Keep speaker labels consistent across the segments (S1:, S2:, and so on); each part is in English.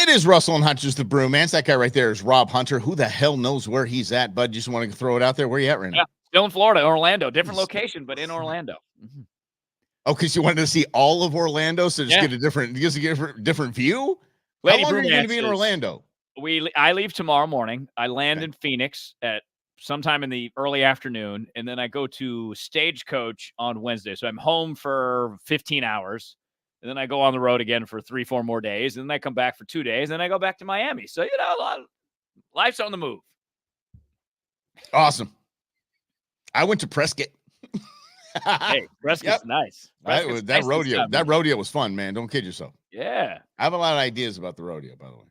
S1: It is Russell and Hunter's the Brewmance. That guy right there is Rob Hunter. Who the hell knows where he's at, bud? Just want to throw it out there. Where you at right now?
S2: Yeah, still in Florida, Orlando. Different location, but in Orlando.
S1: Oh, because you wanted to see all of Orlando, so just get a different view?
S2: Lady
S1: How long are you going to be in
S2: Brewmance
S1: Orlando?
S2: I leave tomorrow morning. I land in Phoenix at sometime in the early afternoon, and then I go to Stagecoach on Wednesday. So I'm home for 15 hours, and then I go on the road again for 3-4 more days, and then I come back for 2 days, and then I go back to Miami. So, life's on the move.
S1: Awesome. I went to Prescott.
S2: Hey, Prescott's nice. Prescott's
S1: that rodeo was fun, man. Don't kid yourself.
S2: Yeah.
S1: I have a lot of ideas about the rodeo, by the way.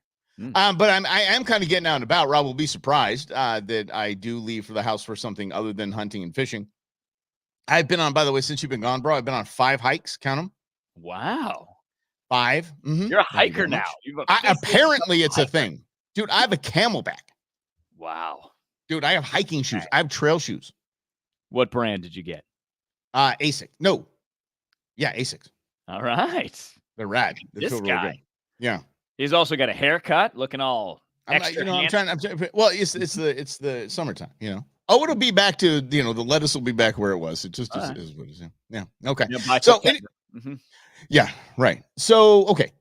S1: But I am kind of getting out and about. Rob will be surprised that I do leave for the house for something other than hunting and fishing. I've been on, by the way, since you've been gone, bro, I've been on 5 hikes. Count them.
S2: Wow.
S1: 5. Mm-hmm.
S2: You're a hiker now.
S1: Apparently, it's a thing. Dude, I have a Camelback.
S2: Wow.
S1: Dude, I have hiking shoes. I have trail shoes.
S2: What brand did you get?
S1: Asics. No. Yeah, Asics.
S2: All right.
S1: They're rad. They feel really good. Yeah.
S2: He's also got a haircut, looking all extra.
S1: I'm trying. Well, it's the summertime. Oh, it'll be back to the lettuce will be back where it was. It just is what it is. Yeah. Okay. So yeah, right. So okay.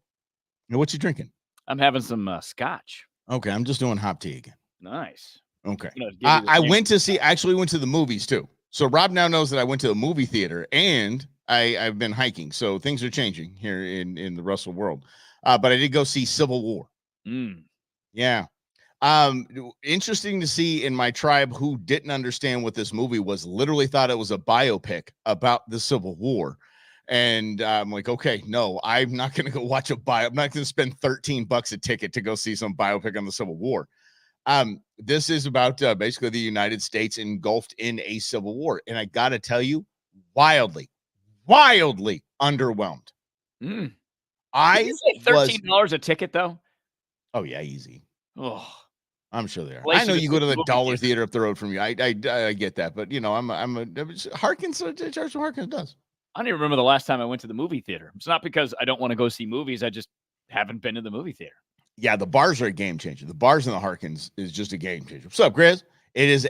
S1: Now, what you drinking?
S2: I'm having some scotch.
S1: Okay, I'm just doing hop tea again.
S2: Nice.
S1: Okay. I went to the movies too. So Rob now knows that I went to a movie theater and I've been hiking. So things are changing here in the Russell world. But I did go see Civil War. Yeah. Interesting to see in my tribe who didn't understand what this movie was, literally thought it was a biopic about the Civil War. And I'm like, okay, no, I'm not going to go watch I'm not going to spend $13 a ticket to go see some biopic on the Civil War. This is about basically the United States engulfed in a civil war. And I got to tell you, wildly underwhelmed.
S2: I $13 a ticket though.
S1: Oh yeah, easy.
S2: Oh,
S1: I'm sure they are. I know you go to the Dollar Theater up the road from you. I get that, but Harkins Charles Harkins does.
S2: I don't even remember the last time I went to the movie theater. It's not because I don't want to go see movies. I just haven't been to the movie theater.
S1: Yeah, the bars are a game changer. The bars in the Harkins is just a game changer. What's up, Grizz? It is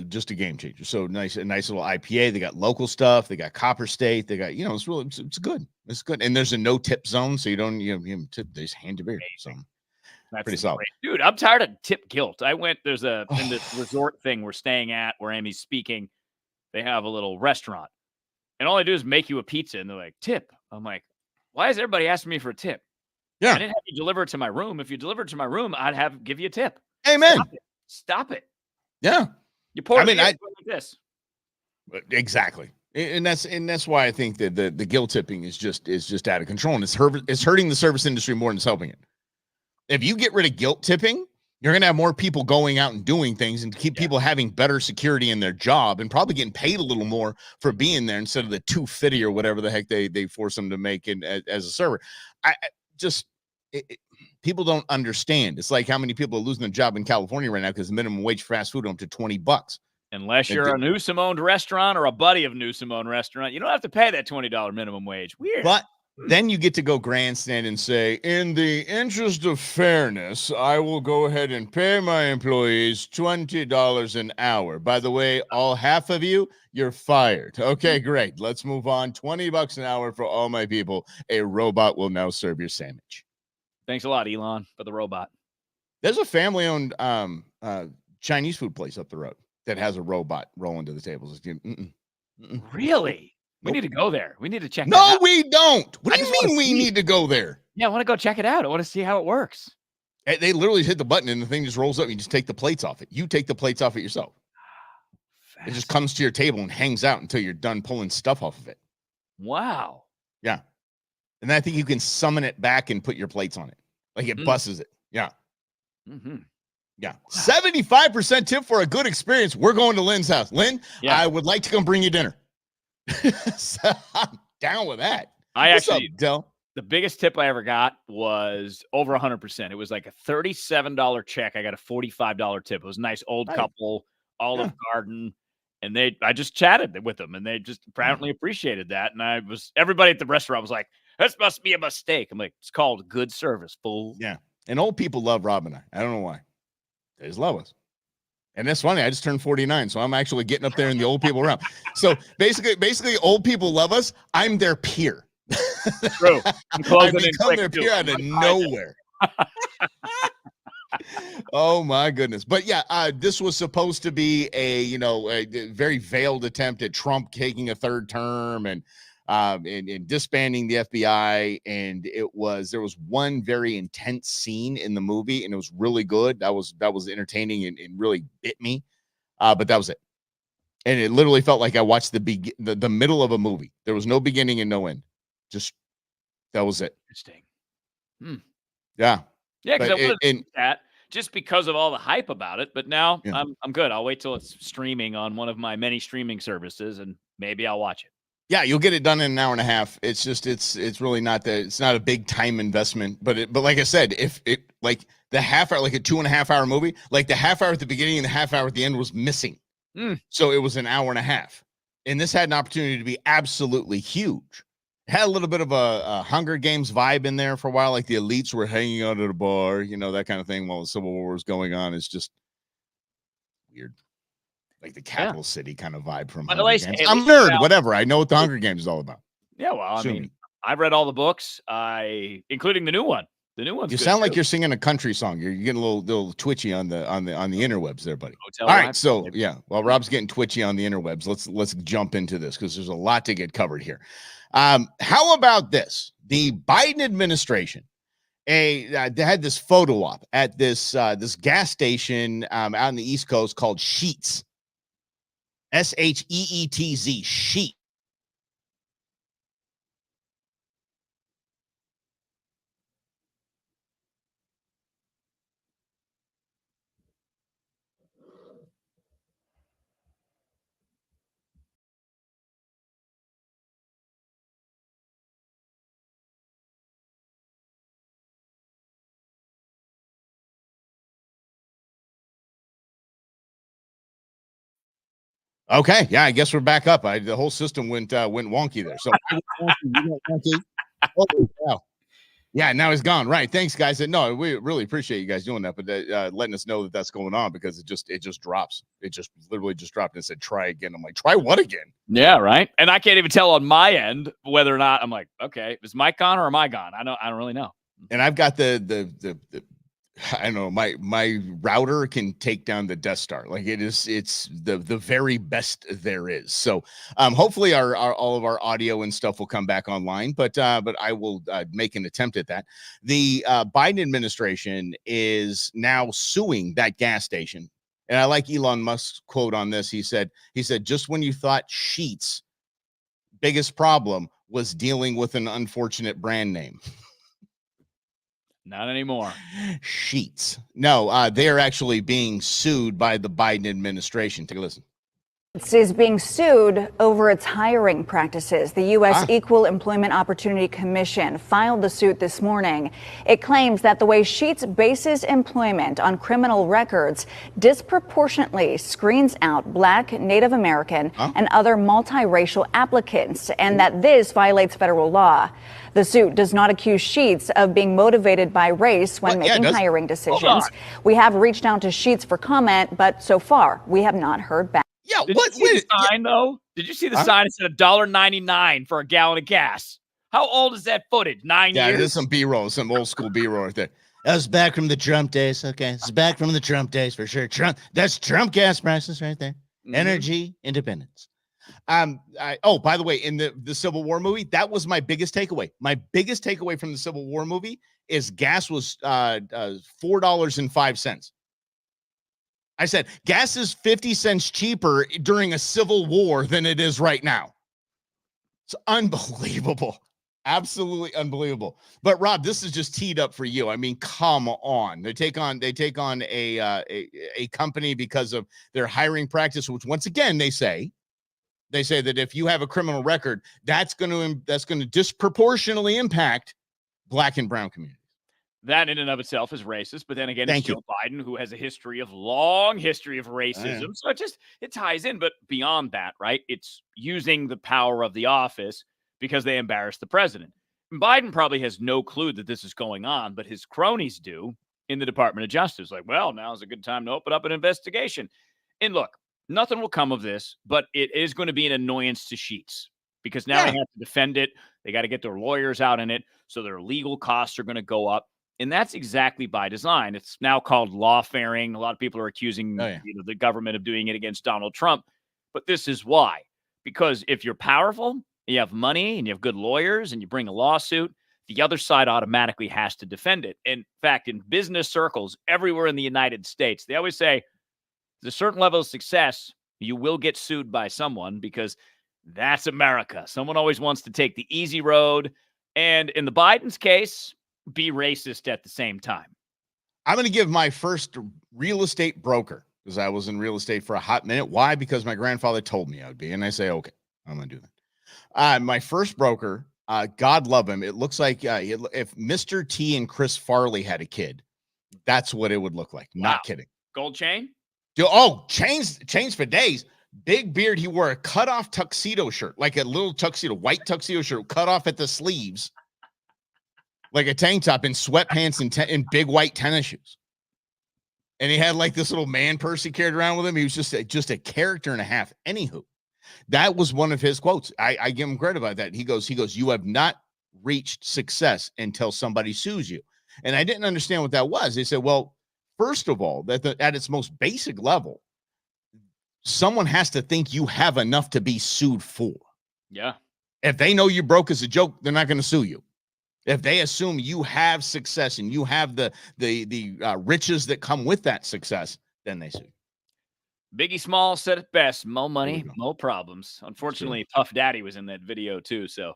S1: just a game changer. So a nice little IPA. They got local stuff. They got Copper State. They got, it's good. It's good. And there's a no tip zone. So you don't, tip, they just hand you beer. So that's pretty solid.
S2: Dude, I'm tired of tip guilt. I went, in this resort thing we're staying at where Amy's speaking, they have a little restaurant. And all I do is make you a pizza. And they're like, tip. I'm like, why is everybody asking me for a tip?
S1: Yeah.
S2: I didn't have you deliver it to my room. If you delivered to my room, I'd give you a tip.
S1: Amen.
S2: Stop it.
S1: Yeah.
S2: You pour it like this.
S1: Exactly. And that's why I think that the guilt tipping is just out of control. And it's hurting the service industry more than it's helping it. If you get rid of guilt tipping, you're going to have more people going out and doing things and keep people having better security in their job and probably getting paid a little more for being there instead of the $250 or whatever the heck they force them to make as a server. People don't understand. It's like how many people are losing their job in California right now because the minimum wage for fast food up to $20.
S2: Unless you're a Newsome owned restaurant or a buddy of Newsome owned restaurant, you don't have to pay that $20 minimum wage. Weird.
S1: But then you get to go grandstand and say, in the interest of fairness, I will go ahead and pay my employees $20 an hour. By the way, all half of you're fired. Okay, great. Let's move on. $20 an hour for all my people. A robot will now serve your sandwich.
S2: Thanks a lot, Elon, for the robot.
S1: There's a family-owned Chinese food place up the road that has a robot rolling to the tables.
S2: Really? We need to go there. We need to check it
S1: out.
S2: No,
S1: we don't. What do you mean we need to go there?
S2: Yeah, I want to go check it out. I want to see how it works.
S1: They literally hit the button and the thing just rolls up and you just take the plates off it. You take the plates off it yourself. It just comes to your table and hangs out until you're done pulling stuff off of it.
S2: Wow.
S1: Yeah. And I think you can summon it back and put your plates on it. Like it busts it. Yeah.
S2: Mm-hmm.
S1: Yeah. Wow. 75% tip for a good experience. We're going to Lynn's house. Lynn, I would like to come bring you dinner. So I'm down with that.
S2: The biggest tip I ever got was over 100%. It was like a $37 check. I got a $45 tip. It was a nice old couple, Olive Garden. And I just chatted with them and they just apparently appreciated that. And everybody at the restaurant was like, this must be a mistake. I'm like, it's called good service, fool.
S1: Yeah. And old people love Rob and I. I don't know why. They just love us. And that's funny. I just turned 49, so I'm actually getting up there in the old people realm. So basically, old people love us. I'm their peer.
S2: True.
S1: I become their peer out of nowhere. Oh my goodness. But yeah, this was supposed to be a very veiled attempt at Trump taking a third term and disbanding the FBI. And there was one very intense scene in the movie, and it was really good. That was entertaining and really bit me. But that was it. And it literally felt like I watched the middle of a movie. There was no beginning and no end. Just that was it.
S2: Interesting.
S1: Yeah.
S2: Yeah, because I wanted to see that just because of all the hype about it. But now I'm good. I'll wait till it's streaming on one of my many streaming services, and maybe I'll watch it.
S1: Yeah, you'll get it done in an hour and a half. It's just it's really not it's not a big time investment. But like I said, if it like the half hour, like a 2.5 hour movie, like the half hour at the beginning and the half hour at the end was missing. So it was an hour and a half. And this had an opportunity to be absolutely huge. Had a little bit of a Hunger Games vibe in there for a while, like the elites were hanging out at a bar, that kind of thing while the Civil War was going on. It's just weird. Like the capital city kind of vibe from Hunger Games. I'm a nerd, whatever. I know what the Hunger Games is all about.
S2: Yeah, well, I mean, I've read all the books, including the new one. The new one's
S1: You sound like you're singing a country song. You're getting a little twitchy on the interwebs there, buddy.
S2: Hotel
S1: all right, so yeah, while Rob's getting twitchy on the interwebs, let's jump into this because there's a lot to get covered here. How about this? The Biden administration, they had this photo op at this gas station out in the East Coast called Sheetz. SHEETZ, Sheet. Okay, yeah, I guess we're back up. The whole system went wonky there. So yeah, now he's gone. Right, thanks, guys. No, we really appreciate you guys doing that, but letting us know that that's going on because it just drops. It just literally just dropped and said try again. I'm like, try what again?
S2: Yeah, right. And I can't even tell on my end whether or not I'm like, okay, is Mike gone or am I gone? I don't really know.
S1: And I've got the I don't know, my router can take down the Death Star. Like it's the very best there is. So hopefully our all of our audio and stuff will come back online, but I will make an attempt at that. The Biden administration is now suing that gas station. And I like Elon Musk's quote on this. He said, just when you thought Sheetz biggest problem was dealing with an unfortunate brand name.
S2: Not anymore.
S1: Sheetz. No, they are actually being sued by the Biden administration. Take a listen.
S3: Is being sued over its hiring practices. The U.S. Equal Employment Opportunity Commission filed the suit this morning. It claims that the way Sheetz bases employment on criminal records disproportionately screens out Black, Native American, and other multiracial applicants, and that this violates federal law. The suit does not accuse Sheetz of being motivated by race when making hiring decisions. We have reached out to Sheetz for comment, but so far we have not heard back.
S1: Yeah,
S2: Did you see the sign, though? Did you see the sign? It said $1.99 for a gallon of gas. How old is that footage? 9 years?
S1: Yeah, there's some B-roll, some old school B-roll right there. That was back from the Trump days. Okay, it's back from the Trump days for sure. That's Trump gas prices right there. Energy independence. By the way, in the Civil War movie, that was my biggest takeaway. My biggest takeaway from the Civil War movie is gas was $4.05. I said gas is 50 cents cheaper during a civil war than it is right now. It's unbelievable. Absolutely unbelievable. But Rob, this is just teed up for you. I mean, come on. They take on a company because of their hiring practice, which once again they say that if you have a criminal record, that's going to disproportionately impact Black and brown communities.
S2: That in and of itself is racist, but then again, it's Joe Biden, who has a long history of racism. So it ties in, but beyond that, right? It's using the power of the office because they embarrass the president. Biden probably has no clue that this is going on, but his cronies do in the Department of Justice. Like, well, now's a good time to open up an investigation. And look, nothing will come of this, but it is going to be an annoyance to Sheets because now they have to defend it. They got to get their lawyers out in it. So their legal costs are going to go up. And that's exactly by design. It's now called lawfaring. A lot of people are accusing the government of doing it against Donald Trump. But this is why. Because if you're powerful, you have money, and you have good lawyers, and you bring a lawsuit, the other side automatically has to defend it. In fact, in business circles everywhere in the United States, they always say there's a certain level of success, you will get sued by someone because that's America. Someone always wants to take the easy road. And in the Biden's case, be racist at the same time.
S1: I'm going to give my first real estate broker, because I was in real estate for a hot minute. Why? Because my grandfather told me I would be. And I say, okay, I'm going to do that. My first broker, God love him. It looks like if Mr. T and Chris Farley had a kid, that's what it would look like. Wow. Not kidding.
S2: Gold chain?
S1: Chains for days. Big beard. He wore a cutoff tuxedo shirt, like a little tuxedo, white tuxedo shirt, cut off at the sleeves, like a tank top, and sweatpants and big white tennis shoes. And he had like this little man purse he carried around with him. He was just a character and a half. Anywho, that was one of his quotes. I give him credit about that. He goes, you have not reached success until somebody sues you. And I didn't understand what that was. They said, well, first of all, at its most basic level, someone has to think you have enough to be sued for.
S2: Yeah.
S1: If they know you broke as a joke, they're not going to sue you. If they assume you have success and you have the riches that come with that success, then they sue you.
S2: Biggie Small said it best: "Mo money, mo problems." Unfortunately, Puff Daddy was in that video too, so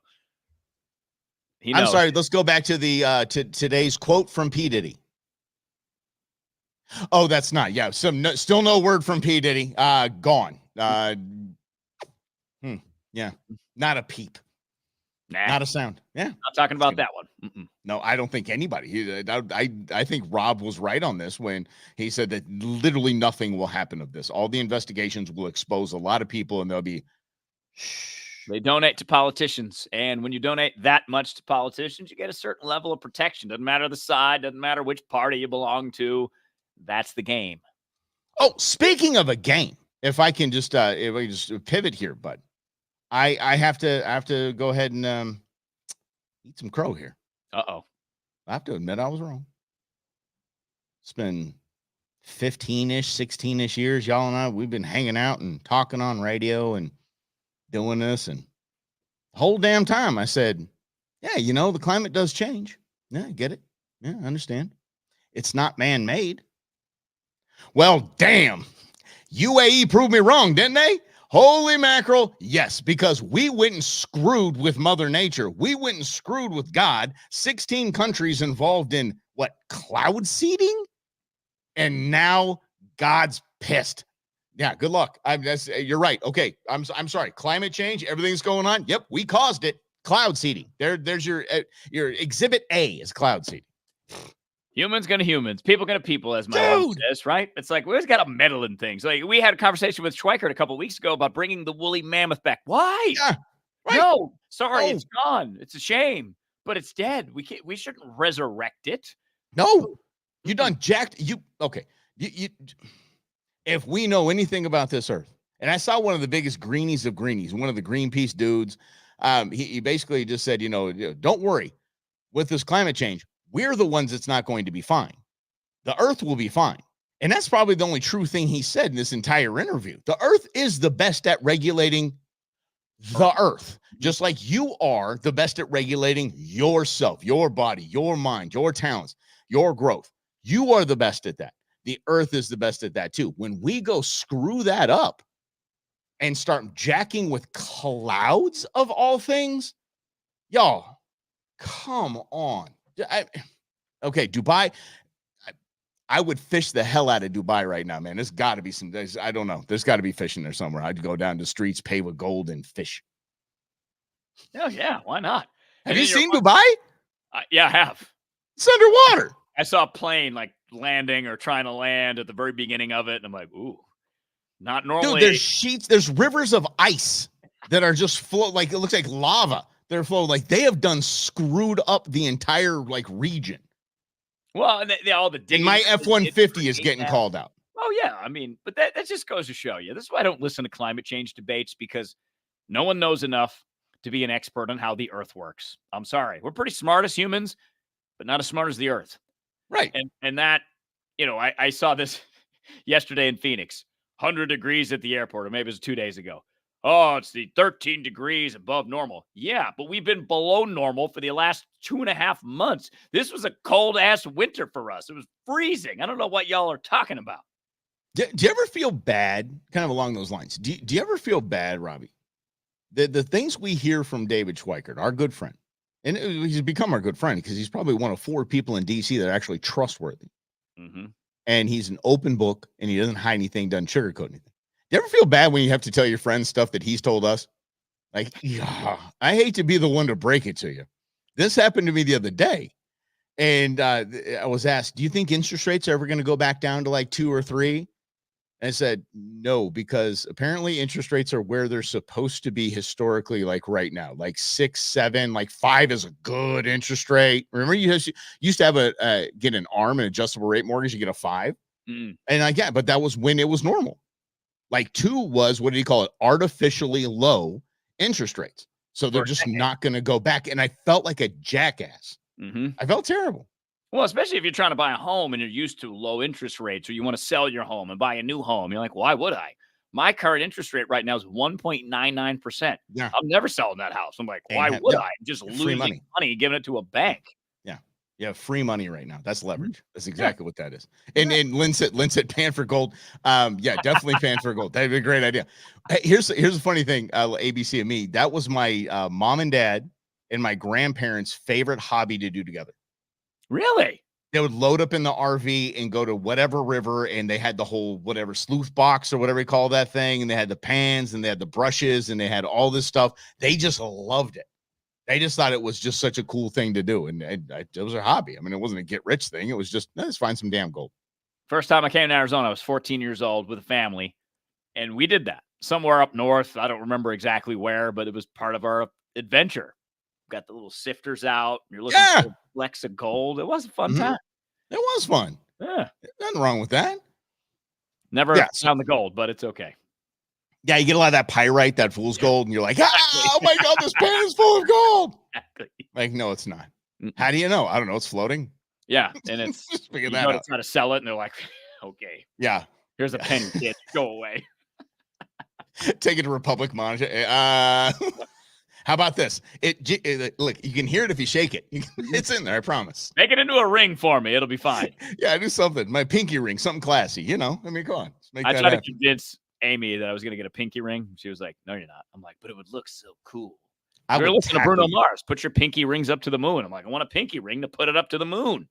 S2: he knows.
S1: I'm sorry. Let's go back to the today's quote from P. Diddy. Oh, that's not. Yeah, still no word from P. Diddy. Gone. Yeah, not a peep.
S2: Nah.
S1: Not a sound. Yeah.
S2: Not talking about that one. Mm-mm.
S1: No, I don't think anybody. I think Rob was right on this when he said that literally nothing will happen of this. All the investigations will expose a lot of people, and they'll be.
S2: They donate to politicians, and when you donate that much to politicians, you get a certain level of protection. Doesn't matter the side, doesn't matter which party you belong to. That's the game.
S1: Oh, speaking of a game, if I can just pivot here, bud. I have to go ahead and eat some crow here.
S2: Uh-oh.
S1: I have to admit I was wrong. It's been 15-ish, 16-ish years. Y'all and I, we've been hanging out and talking on radio and doing this. And the whole damn time I said, yeah, the climate does change. Yeah, I get it. Yeah, I understand. It's not man-made. Well, damn. UAE proved me wrong, didn't they? Holy mackerel, yes, because we went and screwed with Mother Nature. We went and screwed with God. 16 countries involved in, cloud seeding? And now God's pissed. Yeah, good luck. You're right. Okay, I'm sorry. Climate change, everything's going on. Yep, we caused it. Cloud seeding. There's your exhibit A is cloud seeding.
S2: Humans gonna humans, people gonna people, as my mom says, right? It's like we always got to meddle in things. Like we had a conversation with Schweikert a couple of weeks ago about bringing the woolly mammoth back. Why?
S1: Yeah, right.
S2: No, sorry, it's gone. It's a shame, but it's dead. We shouldn't resurrect it.
S1: No, you done jacked. You if we know anything about this earth, and I saw one of the biggest greenies of greenies, one of the Greenpeace dudes. He basically just said, don't worry with this climate change. We're the ones that's not going to be fine. The earth will be fine. And that's probably the only true thing he said in this entire interview. The earth is the best at regulating the earth, just like you are the best at regulating yourself, your body, your mind, your talents, your growth. You are the best at that. The earth is the best at that too. When we go screw that up and start jacking with clouds of all things, y'all, come on. Okay, Dubai. I would fish the hell out of Dubai right now, man. There's got to be I don't know. There's got to be fishing there somewhere. I'd go down the streets, pay with gold, and fish.
S2: Oh, yeah. Why not?
S1: Have you seen Dubai?
S2: Yeah, I have.
S1: It's underwater.
S2: I saw a plane landing or trying to land at the very beginning of it. And I'm like, ooh, not normally.
S1: Dude, there's rivers of ice that are just full. It looks like lava their flow. Like they have done screwed up the entire like region.
S2: Well, and all the
S1: and my F-150 is getting called out.
S2: Oh yeah, I mean, but that just goes to show you. This is why I don't listen to climate change debates, because no one knows enough to be an expert on how the Earth works. I'm sorry, we're pretty smart as humans, but not as smart as the Earth.
S1: Right.
S2: And that, I saw this yesterday in Phoenix, 100 degrees at the airport, or maybe it was 2 days ago. Oh, it's the 13 degrees above normal. Yeah, but we've been below normal for the last 2.5 months. This was a cold-ass winter for us. It was freezing. I don't know what y'all are talking about.
S1: Do you ever feel bad, kind of along those lines? Do you ever feel bad, Robbie? The things we hear from David Schweikert, our good friend, and he's become our good friend because he's probably one of 4 people in D.C. that are actually trustworthy.
S2: Mm-hmm.
S1: And he's an open book, and he doesn't hide anything, doesn't sugarcoat anything. Do you ever feel bad when you have to tell your friends stuff that he's told us? Like, I hate to be the one to break it to you. This happened to me the other day. And I was asked, do you think interest rates are ever going to go back down to like 2 or 3? And I said, no, because apparently interest rates are where they're supposed to be historically, like right now, like 6, 7, like 5 is a good interest rate. Remember, you used to have get an ARM, an adjustable rate mortgage, you get a 5.
S2: Mm.
S1: And but that was when it was normal. Like 2 was, what did he call it? Artificially low interest rates. So they're just not going to go back. And I felt like a jackass.
S2: Mm-hmm.
S1: I felt terrible.
S2: Well, especially if you're trying to buy a home and you're used to low interest rates, or you want to sell your home and buy a new home. You're like, why would I? My current interest rate right now is 1.99%.
S1: Yeah.
S2: I'm never selling that house. I'm like, why would I? Just losing money, giving it to a bank.
S1: Yeah. Yeah. Free money right now. That's leverage. That's exactly what that is. And Lynn said pan for gold. Yeah, definitely pan for gold. That'd be a great idea. Hey, here's a funny thing. ABC and me, that was my mom and dad and my grandparents' favorite hobby to do together.
S2: Really?
S1: They would load up in the RV and go to whatever river, and they had the whole whatever sleuth box or whatever you call that thing, and they had the pans and they had the brushes and they had all this stuff. They just loved it. They just thought it was just such a cool thing to do, and it was a hobby. I mean, it wasn't a get rich thing. It was just, let's find some damn gold.
S2: First time I came to Arizona, I was 14 years old with a family, and we did that somewhere up north. I don't remember exactly where, but it was part of our adventure. Got the little sifters out. You're looking for flecks of gold. It was a fun time.
S1: It was fun.
S2: Yeah.
S1: Nothing wrong with that.
S2: Never found the gold, but it's okay.
S1: Yeah, you get a lot of that pyrite, that fool's gold, and you're like, oh my God, this pan is full of gold.
S2: Exactly.
S1: Like, no, it's not. How do you know? I don't know. It's floating.
S2: Yeah. And it's
S1: just
S2: you go to try to sell it, and they're like, okay.
S1: Yeah.
S2: Here's a penny, kid. Go away.
S1: Take it to Republic Monitor. How about this? Look, you can hear it if you shake it. It's in there, I promise.
S2: Make it into a ring for me. It'll be fine.
S1: Yeah, do something. My pinky ring, something classy. I mean, come on.
S2: I tried to convince Amy that I was going to get a pinky ring. She was like, no, you're not. I'm like, but it would look so cool. You're listening to Bruno Mars. Put your pinky rings up to the moon. I'm like, I want a pinky ring to put it up to the moon.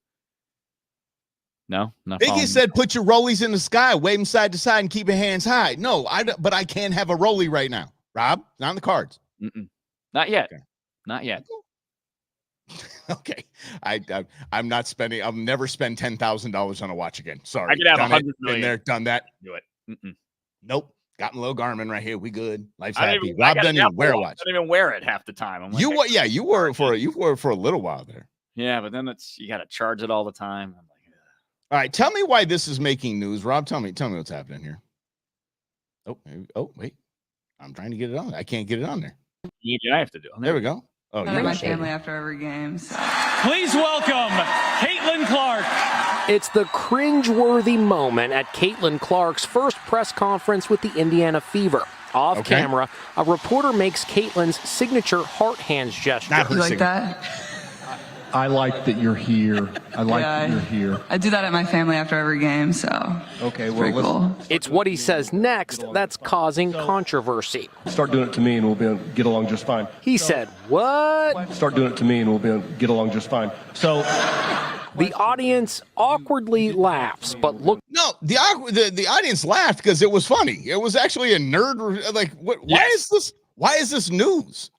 S2: No, not
S1: Biggie said, put your rollies in the sky, wave them side to side, and keep your hands high. No, but I can't have a rollie right now. Rob, not on the cards.
S2: Not yet.
S1: Okay.
S2: Not yet.
S1: Okay. I'm not spending. I'll never spend $10,000 on a watch again. Sorry.
S2: I could have 100 million.
S1: Been there, done that.
S2: Do it.
S1: Nope. Got my little Garmin right here. We good. Life's happy. Rob doesn't even wear a watch.
S2: I don't even wear it half the time. I'm like,
S1: you wore it for a little while there.
S2: Yeah, but then you got to charge it all the time. I'm like, ugh.
S1: All right. Tell me why this is making news, Rob. Tell me what's happening here. Oh, wait. I'm trying to get it on. I can't get it on there.
S2: I have to do.
S1: There we go. Oh,
S4: I my family after every game. So.
S5: Please welcome Caitlin Clark.
S6: It's the cringeworthy moment at Caitlin Clark's first press conference with the Indiana Fever. Off camera, a reporter makes Caitlin's signature heart hands gesture.
S4: You like that?
S7: I like that you're here. I like that you're here.
S4: I do that at my family after every game, so
S7: okay, well,
S4: cool.
S6: It's what he says next that's causing controversy.
S7: Start doing it to me and we'll be able to get along just fine.
S6: He said, what?
S7: Start doing it to me and we'll be able to get along just fine. So
S6: the audience awkwardly laughs, but look.
S1: No, the audience laughed because it was funny. It was actually a nerd. Like, what? Why is this? Why is this news?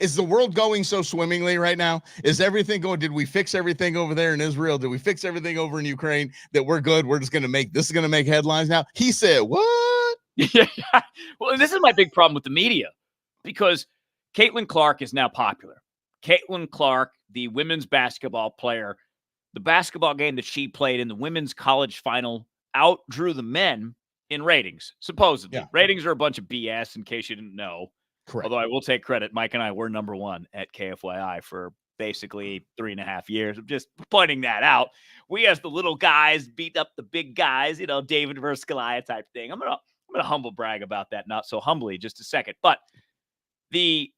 S1: Is the world going so swimmingly right now? Is everything going? Did we fix everything over there in Israel? Did we fix everything over in Ukraine that we're good? We're just going to make headlines now. He said, what?
S2: Yeah. Well, this is my big problem with the media, because Caitlin Clark is now popular. Caitlin Clark, the women's basketball player, the basketball game that she played in the women's college final outdrew the men in ratings, supposedly.
S1: Yeah.
S2: Ratings are a bunch of BS, in case you didn't know.
S1: Correct.
S2: Although I will take credit. Mike and I were number one at KFYI for basically 3.5 years. I'm just pointing that out. We, as the little guys, beat up the big guys, David versus Goliath type thing. I'm gonna humble brag about that, not so humbly, just a second. But the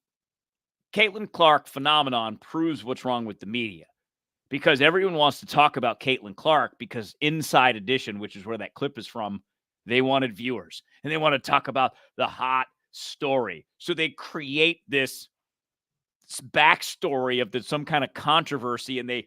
S2: Caitlin Clark phenomenon proves what's wrong with the media, because everyone wants to talk about Caitlin Clark because Inside Edition, which is where that clip is from, they wanted viewers and they want to talk about the hot story. So they create this backstory of some kind of controversy, and they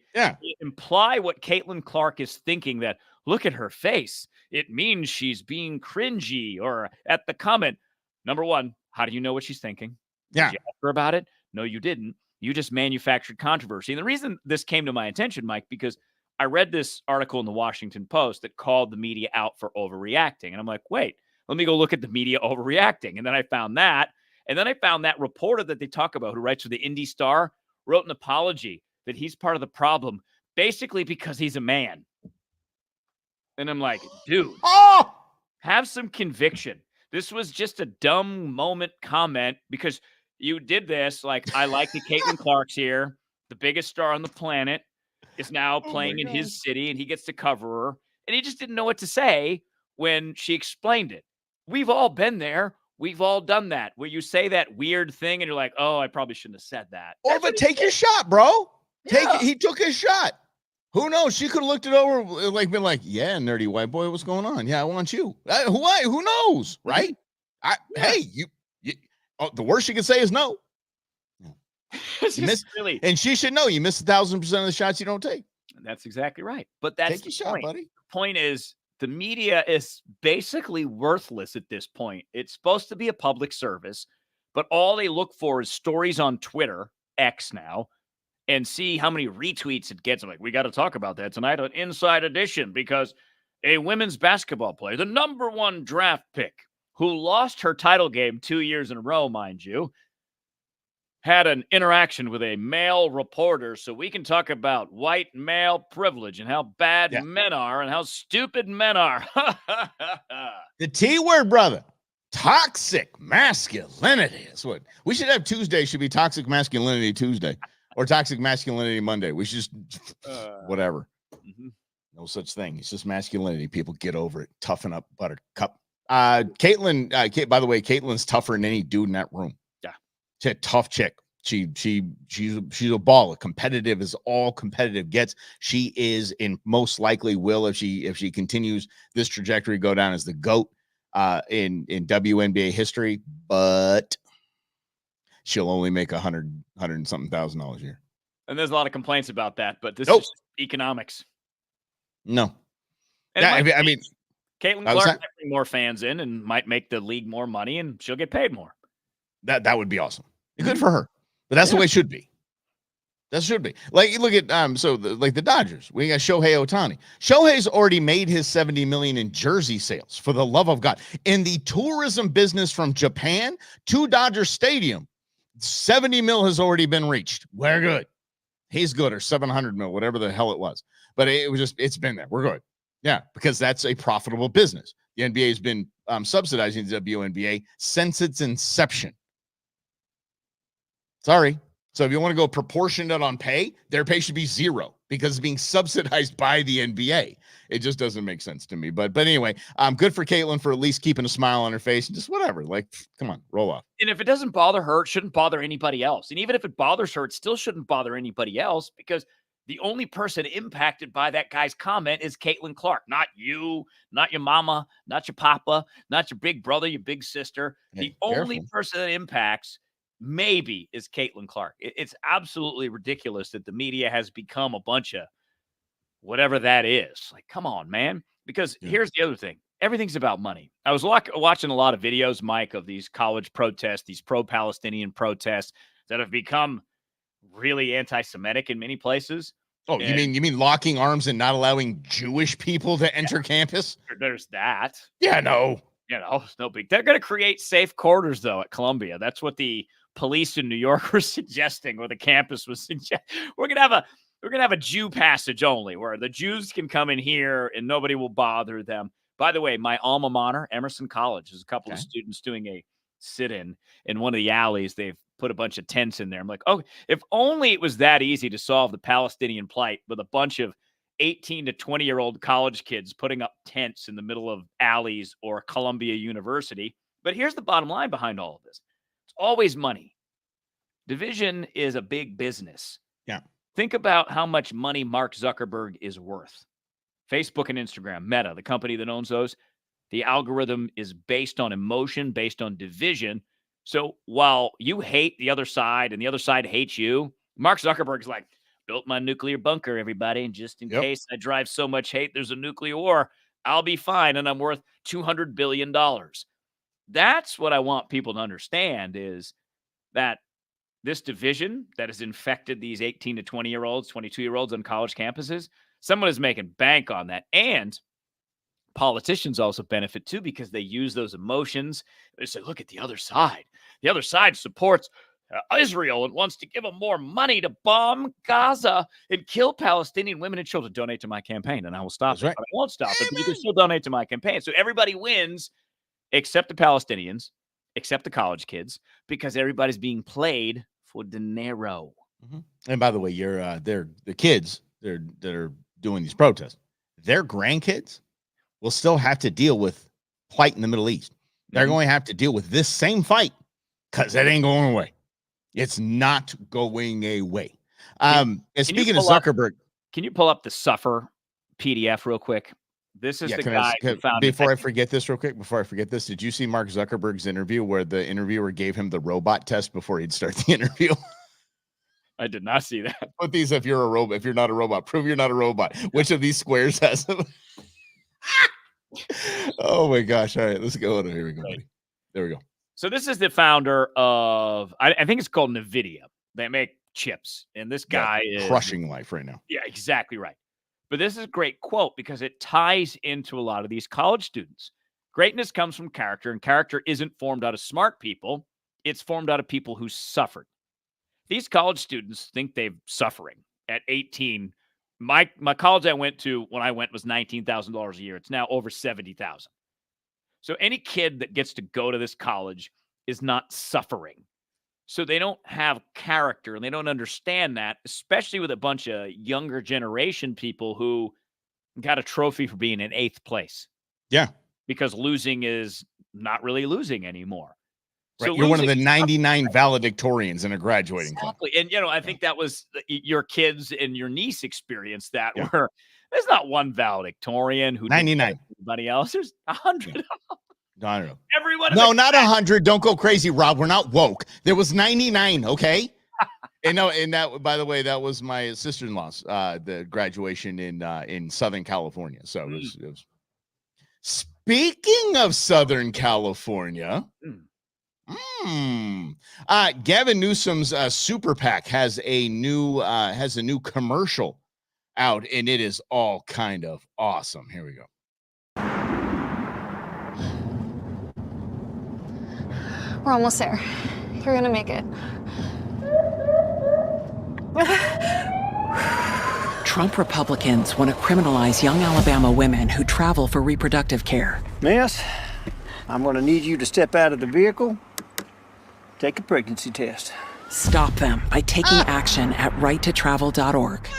S2: imply what Caitlin Clark is thinking, that look at her face. It means she's being cringy, or at the comment. Number one, how do you know what she's thinking?
S1: Yeah.
S2: Did you ask her about it? No, you didn't. You just manufactured controversy. And the reason this came to my attention, Mike, because I read this article in the Washington Post that called the media out for overreacting. And I'm like, wait, let me go look at the media overreacting. And then I found that. And then I found that reporter that they talk about, who writes for the Indy Star, wrote an apology that he's part of the problem, basically because he's a man. And I'm like, dude, have some conviction. This was just a dumb moment comment because you did this. Like, I like that Caitlin Clark's here. The biggest star on the planet is now playing in his city, and he gets to cover her. And he just didn't know what to say when she explained it. We've all been there. We've all done that, where you say that weird thing and you're like, oh, I probably shouldn't have said that.
S1: But take your shot, bro. He took his shot. Who knows? She could have looked it over, like been like, yeah, nerdy white boy, what's going on? Yeah, I want you. Who knows, right? Hey, you the worst you can say is no. And she should know you miss 1,000% of the shots you don't take.
S2: That's exactly right. But that's
S1: take your shot, buddy.
S2: The point is, the media is basically worthless at this point. It's supposed to be a public service, but all they look for is stories on Twitter, X now, and see how many retweets it gets. I'm like, we got to talk about that tonight on Inside Edition, because a women's basketball player, the number 1 draft pick, who lost her title game 2 years in a row, mind you, had an interaction with a male reporter, so we can talk about white male privilege and how bad men are and how stupid men are.
S1: The T word, brother. Toxic masculinity. That's what we should have. Tuesday should be Toxic Masculinity Tuesday or Toxic Masculinity Monday. We should just whatever. No such thing. It's just masculinity. People get over it. Toughen up, buttercup. Caitlin, by the way, Caitlin's tougher than any dude in that room. She's a tough chick. She's a baller. Competitive as all competitive gets. She is, and most likely will, if she continues this trajectory, go down as the GOAT in WNBA history. But she'll only make $100 and something thousand a year.
S2: And there's a lot of complaints about that. But this is economics.
S1: No.
S2: And
S1: I mean,
S2: Caitlin Clark might bring more fans in and might make the league more money, and she'll get paid more.
S1: That would be awesome. Good for her. But that's the way it should be. That should be. Like, you look at the Dodgers. We got Shohei Ohtani. Shohei's already made his $70 million in jersey sales, for the love of God. In the tourism business from Japan to Dodger Stadium, $70 million has already been reached. We're good. He's good, or $700 million, whatever the hell it was. But it's been there. We're good. Yeah, because that's a profitable business. The NBA has been subsidizing the WNBA since its inception. Sorry. So if you want to go proportionate on pay, their pay should be 0 because it's being subsidized by the NBA. It just doesn't make sense to me. But anyway, good for Caitlin for at least keeping a smile on her face and just whatever. Like, come on, roll off.
S2: And if it doesn't bother her, it shouldn't bother anybody else. And even if it bothers her, it still shouldn't bother anybody else, because the only person impacted by that guy's comment is Caitlin Clark. Not you, not your mama, not your papa, not your big brother, your big sister. The only person that impacts maybe is Caitlin Clark. It's absolutely ridiculous that the media has become a bunch of whatever that is. Like, come on, man. Because here's the other thing. Everything's about money. I was watching a lot of videos, Mike, of these college protests, these pro-Palestinian protests that have become really anti-Semitic in many places.
S1: Oh, and you mean locking arms and not allowing Jewish people to enter campus?
S2: There's that.
S1: Yeah, no.
S2: It's no big. They're going to create safe corridors, though, at Columbia. That's what the police in New York were suggesting, or the campus was suggesting, we're gonna have a Jew passage only, where the Jews can come in here and nobody will bother them. By the way, my alma mater, Emerson College, there's a couple of students doing a sit-in in one of the alleys. They've put a bunch of tents in there. I'm like, oh, if only it was that easy to solve the Palestinian plight with a bunch of 18 to 20-year-old college kids putting up tents in the middle of alleys or Columbia University. But here's the bottom line behind all of this. It's always money. Division is a big business.
S1: Yeah.
S2: Think about how much money Mark Zuckerberg is worth. Facebook and Instagram, Meta, the company that owns those, the algorithm is based on emotion, based on division. So while you hate the other side and the other side hates you, Mark Zuckerberg's like, built my nuclear bunker, everybody, and just in case I drive so much hate, there's a nuclear war, I'll be fine, and I'm worth $200 billion. That's what I want people to understand, is that this division that has infected these 18 to 20-year-olds, 22-year-olds on college campuses, someone is making bank on that. And politicians also benefit too, because they use those emotions. They say, look at the other side. The other side supports Israel and wants to give them more money to bomb Gaza and kill Palestinian women and children. Donate to my campaign and I will stop it. Right. I won't stop it, but you can still donate to my campaign. So everybody wins except the Palestinians, except the college kids, because everybody's being played for dinero.
S1: Mm-hmm. And by the way, they're the kids that are doing these protests. Their grandkids will still have to deal with plight in the Middle East. They're going to have to deal with this same fight, because it ain't going away. It's not going away. And speaking of Zuckerberg,
S2: can you pull up the Suffer PDF real quick? This is the guy who found it.
S1: Before I forget this, did you see Mark Zuckerberg's interview where the interviewer gave him the robot test before he'd start the interview?
S2: I did not see that.
S1: Put these if you're a robot. If you're not a robot, prove you're not a robot. Which of these squares has them? Oh my gosh! All right, let's go. Here we go, buddy. There we go.
S2: So this is the founder of, I think it's called NVIDIA. They make chips, and this guy is
S1: crushing life right now.
S2: Yeah, exactly right. But this is a great quote because it ties into a lot of these college students. Greatness comes from character, and character isn't formed out of smart people. It's formed out of people who suffered. These college students think they're suffering at 18. My college I went to when I went was $19,000 a year. It's now over $70,000. So any kid that gets to go to this college is not suffering. So they don't have character, and they don't understand that, especially with a bunch of younger generation people who got a trophy for being in 8th place.
S1: Yeah.
S2: Because losing is not really losing anymore.
S1: Right. So you're one of the 99 valedictorians in a graduating club.
S2: And, I think that was your kids and your niece experienced that where there's not one valedictorian who
S1: 99.
S2: Everybody else. There's 100 of them.
S1: I don't know.
S2: Everyone.
S1: No, not 100. Don't go crazy, Rob. We're not woke. There was 99. Okay. And that, by the way, that was my sister-in-law's the graduation in Southern California. So it was. Speaking of Southern California. Gavin Newsom's Super PAC has a new commercial out, and it is all kind of awesome. Here we go.
S8: We're almost there. You're gonna make it.
S9: Trump Republicans want to criminalize young Alabama women who travel for reproductive care.
S10: Miss, I'm going to need you to step out of the vehicle, take a pregnancy test.
S9: Stop them by taking action at righttotravel.org.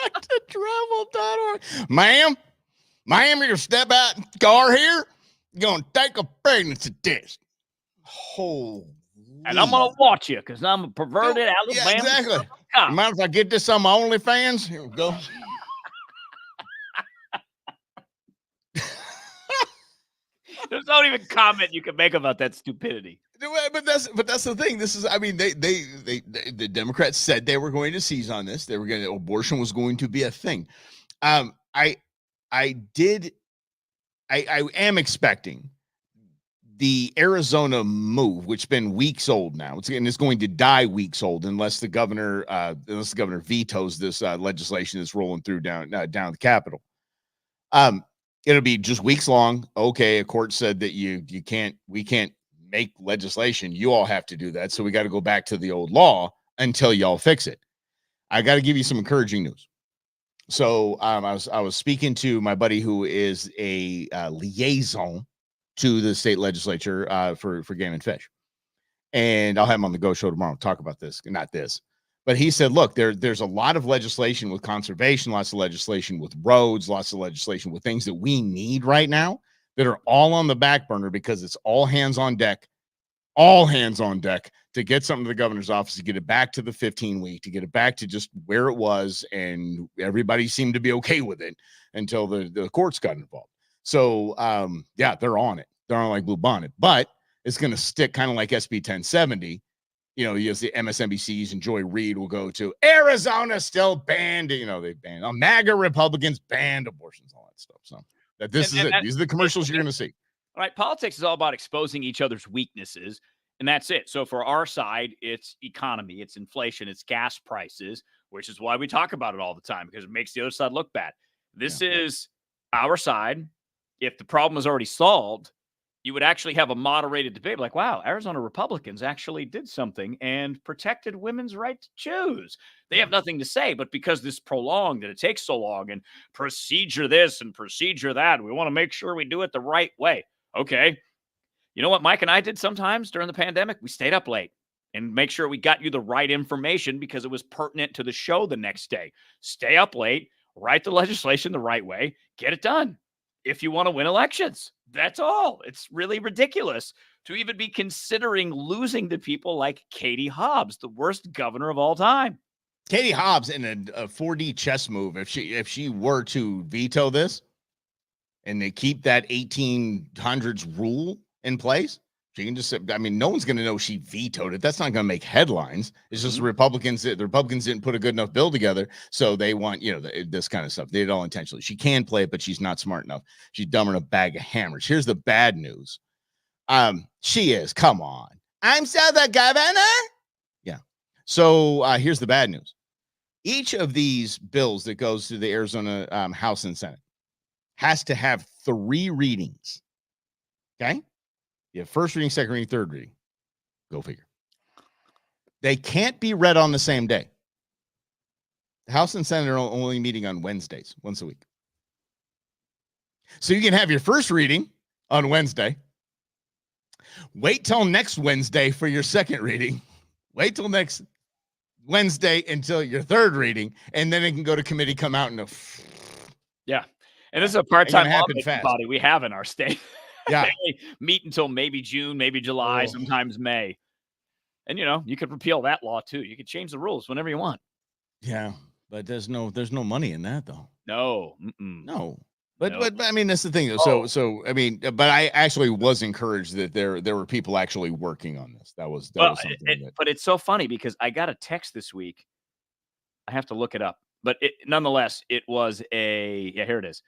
S1: Righttotravel.org. Ma'am, you're going to step out in the car here, you're going to take a pregnancy test. Holy.
S2: And I'm going to watch you because I'm a perverted Alabama.
S1: Yeah, exactly. Mind if I get this on my OnlyFans? Here we go.
S2: There's not even comment you can make about that stupidity.
S1: But that's the thing. This is, I mean, the Democrats said they were going to seize on this. Abortion was going to be a thing. I am expecting the Arizona move, which has been weeks old now. It's going to die weeks old unless the governor vetoes this legislation that's rolling through down the Capitol. It'll be just weeks long. Okay, a court said that we can't make legislation. You all have to do that. So we got to go back to the old law until y'all fix it. I got to give you some encouraging news. So I was speaking to my buddy who is a liaison to the state legislature for Game and Fish, and I'll have him on the Go Show tomorrow to talk about this. Not this, but he said, look, there's a lot of legislation with conservation, lots of legislation with roads, lots of legislation with things that we need right now that are all on the back burner because it's all hands on deck to get something to the governor's office, to get it back to the 15-week, to get it back to just where it was. And everybody seemed to be okay with it until the courts got involved. So, yeah, they're on it. They're on like blue bonnet, but it's going to stick kind of like SB 1070. You know, you see MSNBC's and Joy Reid will go to Arizona still banned. You know, they banned MAGA Republicans banned abortions, all that stuff. So that this is it. These are the commercials you're going to see.
S2: All right, politics is all about exposing each other's weaknesses, and that's it. So for our side, it's economy, it's inflation, it's gas prices, which is why we talk about it all the time, because it makes the other side look bad. This is our side. If the problem is already solved, you would actually have a moderated debate like, wow, Arizona Republicans actually did something and protected women's right to choose. They have nothing to say, but because this prolonged and it takes so long and procedure this and procedure that, we want to make sure we do it the right way. Okay. You know what Mike and I did sometimes during the pandemic? We stayed up late and make sure we got you the right information because it was pertinent to the show the next day. Stay up late, write the legislation the right way, get it done. If you want to win elections, that's all. It's really ridiculous to even be considering losing to people like Katie Hobbs, the worst governor of all time.
S1: Katie Hobbs in a 4D chess move, if she were to veto this and they keep that 1800s rule in place, she can just, I mean, no one's going to know she vetoed it. That's not going to make headlines. It's just the Republicans didn't put a good enough bill together. So they want, you know, this kind of stuff. They did it all intentionally. She can play it, but she's not smart enough. She's dumb in a bag of hammers. Here's the bad news. She is, come on. I'm still the governor. Yeah. So here's the bad news. Each of these bills that goes to the Arizona House and Senate has to have 3 readings. Okay. You have first reading, second reading, third reading. Go figure. They can't be read on the same day. The House and Senate are only meeting on Wednesdays, once a week. So you can have your first reading on Wednesday. Wait till next Wednesday for your second reading. Wait till next Wednesday until your third reading, and then it can go to committee, come out, and
S2: yeah. And this is a part-time body we have in our state.
S1: Yeah.
S2: They meet until maybe June, maybe July, sometimes May. And, you know, you could repeal that law, too. You could change the rules whenever you want.
S1: Yeah, but there's no money in that, though.
S2: No.
S1: No. But I mean, that's the thing, though. So I mean, but I actually was encouraged that there were people actually working on this. That was something.
S2: But it's so funny because I got a text this week. I have to look it up. But nonetheless, it was here it is.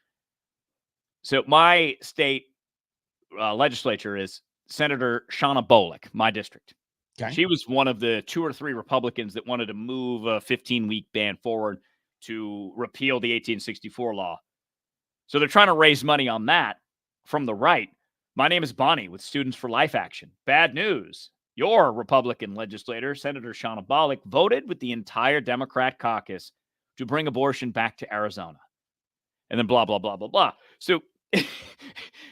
S2: So my state legislature is Senator Shauna Bolick, my district.
S1: Okay.
S2: She was one of the 2 or 3 Republicans that wanted to move a 15-week ban forward to repeal the 1864 law. So they're trying to raise money on that from the right. My name is Bonnie with Students for Life Action. Bad news. Your Republican legislator, Senator Shauna Bolick, voted with the entire Democrat caucus to bring abortion back to Arizona. And then blah, blah, blah, blah, blah. So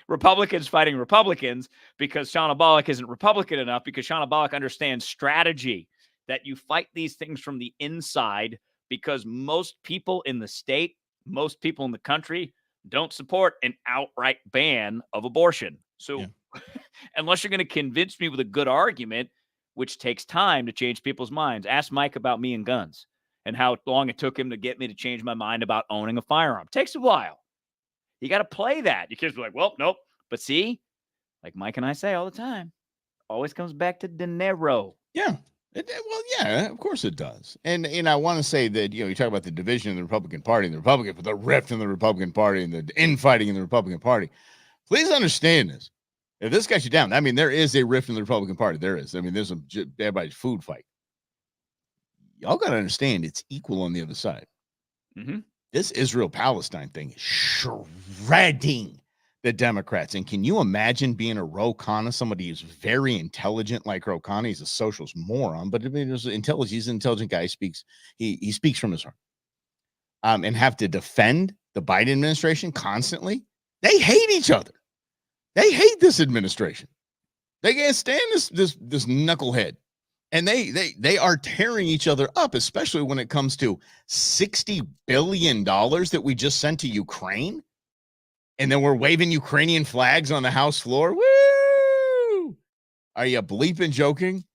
S2: Republicans fighting Republicans because Shauna Bolick isn't Republican enough, because Shauna Bolick understands strategy, that you fight these things from the inside, because most people in the state, most people in the country don't support an outright ban of abortion. So unless you're going to convince me with a good argument, which takes time to change people's minds, ask Mike about me and guns and how long it took him to get me to change my mind about owning a firearm. It takes a while. You got to play that. Your kids be like, well, nope. But see, like Mike and I say all the time, always comes back to dinero.
S1: Yeah. Well, yeah, of course it does. And I want to say that, you know, you talk about the division in the Republican Party and the rift in the Republican Party and the infighting in the Republican Party. Please understand this. If this got you down, I mean, there is a rift in the Republican Party. There is. I mean, there's everybody's food fight. Y'all got to understand it's equal on the other side.
S2: Mm-hmm.
S1: This Israel-Palestine thing is shredding the Democrats. And can you imagine being a Ro Khanna, somebody who's very intelligent like Ro Khanna? He's a socialist moron, but I mean, he's an intelligent guy. He speaks from his heart. And have to defend the Biden administration constantly. They hate each other. They hate this administration. They can't stand this knucklehead. And they are tearing each other up, especially when it comes to $60 billion that we just sent to Ukraine. And then we're waving Ukrainian flags on the House floor. Woo! Are you bleeping joking?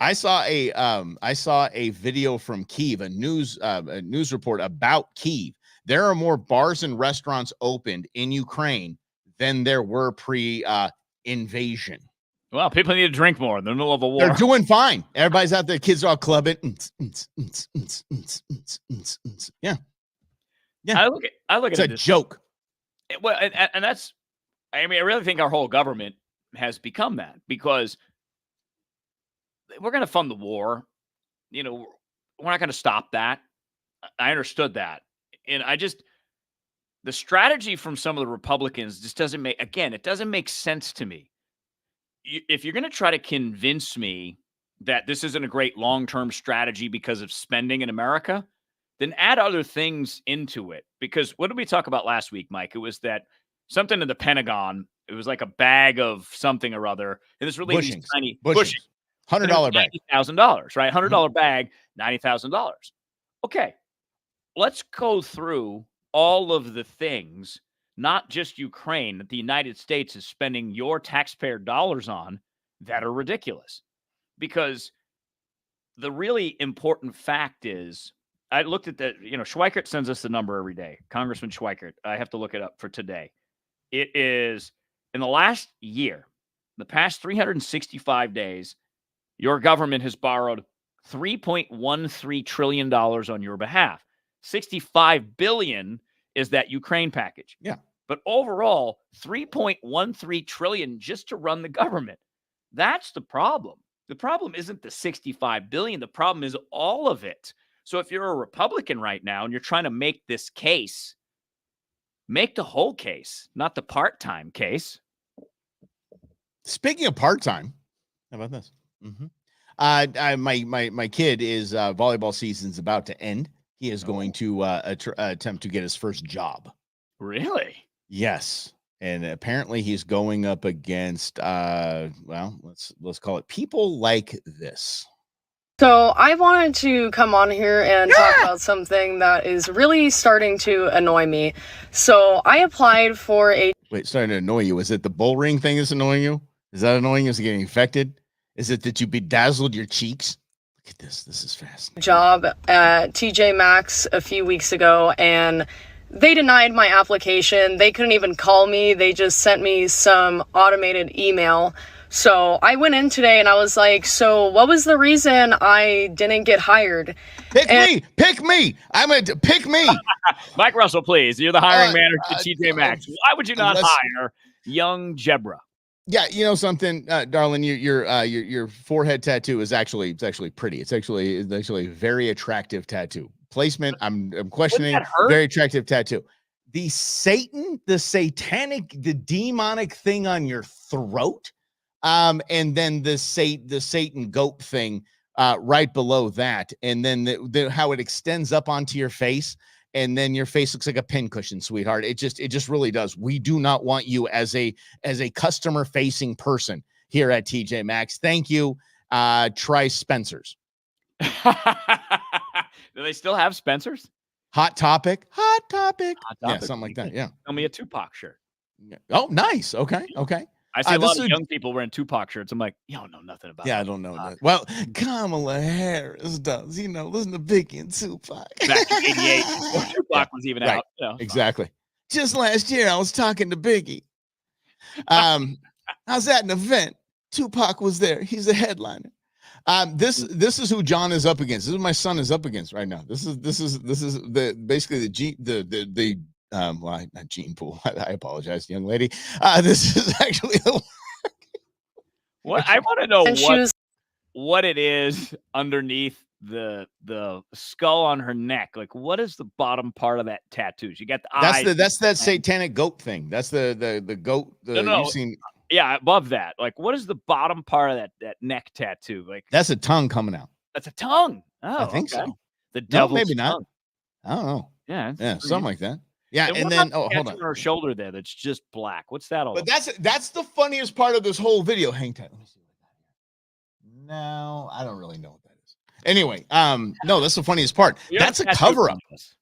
S1: I saw a video from Kyiv, a news report about Kyiv. There are more bars and restaurants opened in Ukraine than there were pre-invasion.
S2: Well, people need to drink more in the middle of a war.
S1: They're doing fine. Everybody's out there. Kids are all clubbing. Yeah.
S2: I look
S1: it's
S2: at
S1: a
S2: this.
S1: joke.
S2: Well, and that's, I mean, I really think our whole government has become that, because we're going to fund the war. You know, we're not going to stop that. I understood that. And the strategy from some of the Republicans just doesn't make sense to me. If you're going to try to convince me that this isn't a great long-term strategy because of spending in America, then add other things into it. Because what did we talk about last week, Mike? It was that something in the Pentagon, it was like a bag of something or other. And it's really
S1: Bushings.
S2: tiny
S1: $100 bag.
S2: $90,000, right? $100 bag, $90,000. Okay. Let's go through all of the things, not just Ukraine, that the United States is spending your taxpayer dollars on that are ridiculous. Because the really important fact is, I looked at Schweikert sends us the number every day. Congressman Schweikert, I have to look it up for today. It is, in the last year, the past 365 days, your government has borrowed $3.13 trillion on your behalf. $65 billion is that Ukraine package.
S1: Yeah.
S2: But overall, $3.13 trillion just to run the government. That's the problem. The problem isn't the $65 billion. The problem is all of it. So if you're a Republican right now and you're trying to make this case, make the whole case, not the part-time case.
S1: Speaking of part-time, how about this? My kid is volleyball season's about to end. He is going to attempt to get his first job.
S2: Really?
S1: Yes. And apparently he's going up against let's call it people like this.
S11: So I wanted to come on here and talk about something that is really starting to annoy me. So I applied for a...
S1: Wait, starting to annoy you. Is it the bull ring thing that's annoying you? Is that annoying you? Is it getting infected? Is it that you bedazzled your cheeks? Look at this. This is fast.
S11: Job at TJ Maxx a few weeks ago, and they denied my application. They couldn't even call me. They just sent me some automated email. So I went in today and I was like, so what was the reason I didn't get hired?
S1: Pick me. Pick me.
S2: Mike Russell, please. You're the hiring manager at TJ Maxx. Why would you not hire young Jebra?
S1: Yeah, you know something, darling, your forehead tattoo is actually pretty. It's actually a very attractive tattoo. Placement, I'm questioning. Very attractive tattoo. The satanic, the demonic thing on your throat. And then the Satan goat thing right below that, and then how it extends up onto your face, and then your face looks like a pincushion, sweetheart. It just really does. We do not want you as a customer facing person here at TJ Maxx. Thank you. Try Spencer's.
S2: Do they still have Spencer's?
S1: Hot topic. Yeah, something like that. Yeah.
S2: Tell me a Tupac shirt.
S1: Oh, nice. Okay.
S2: I see a lot of young people wearing Tupac shirts. I'm like, you don't know nothing about
S1: I don't know that. Well, Kamala Harris does, listen to Biggie and Tupac.
S2: Back in 88, before Tupac was even out.
S1: Exactly. Just last year, I was talking to Biggie. I was at an event. Tupac was there. He's a headliner. This is who John is up against. This is my son is up against right now. This is basically the not gene pool. I apologize, young lady. This is actually the
S2: what I want to know what it is underneath the skull on her neck. Like, what is the bottom part of that tattoo? She got the eyes.
S1: That's that satanic goat thing. That's the goat.
S2: No.
S1: You've seen.
S2: Yeah, above that. Like, what is the bottom part of that neck tattoo? Like,
S1: that's a tongue coming out.
S2: That's a tongue. Oh,
S1: I think so.
S2: The devil's
S1: maybe
S2: tongue.
S1: not. I don't know.
S2: Yeah,
S1: something like that. Yeah, and
S2: then
S1: hold on.
S2: On her shoulder there, that's just black. What's that all?
S1: But that's the funniest part of this whole video. Hang tight. Let me see what that is. No, I don't really know what that is. Anyway, no, that's the funniest part. That's a cover up.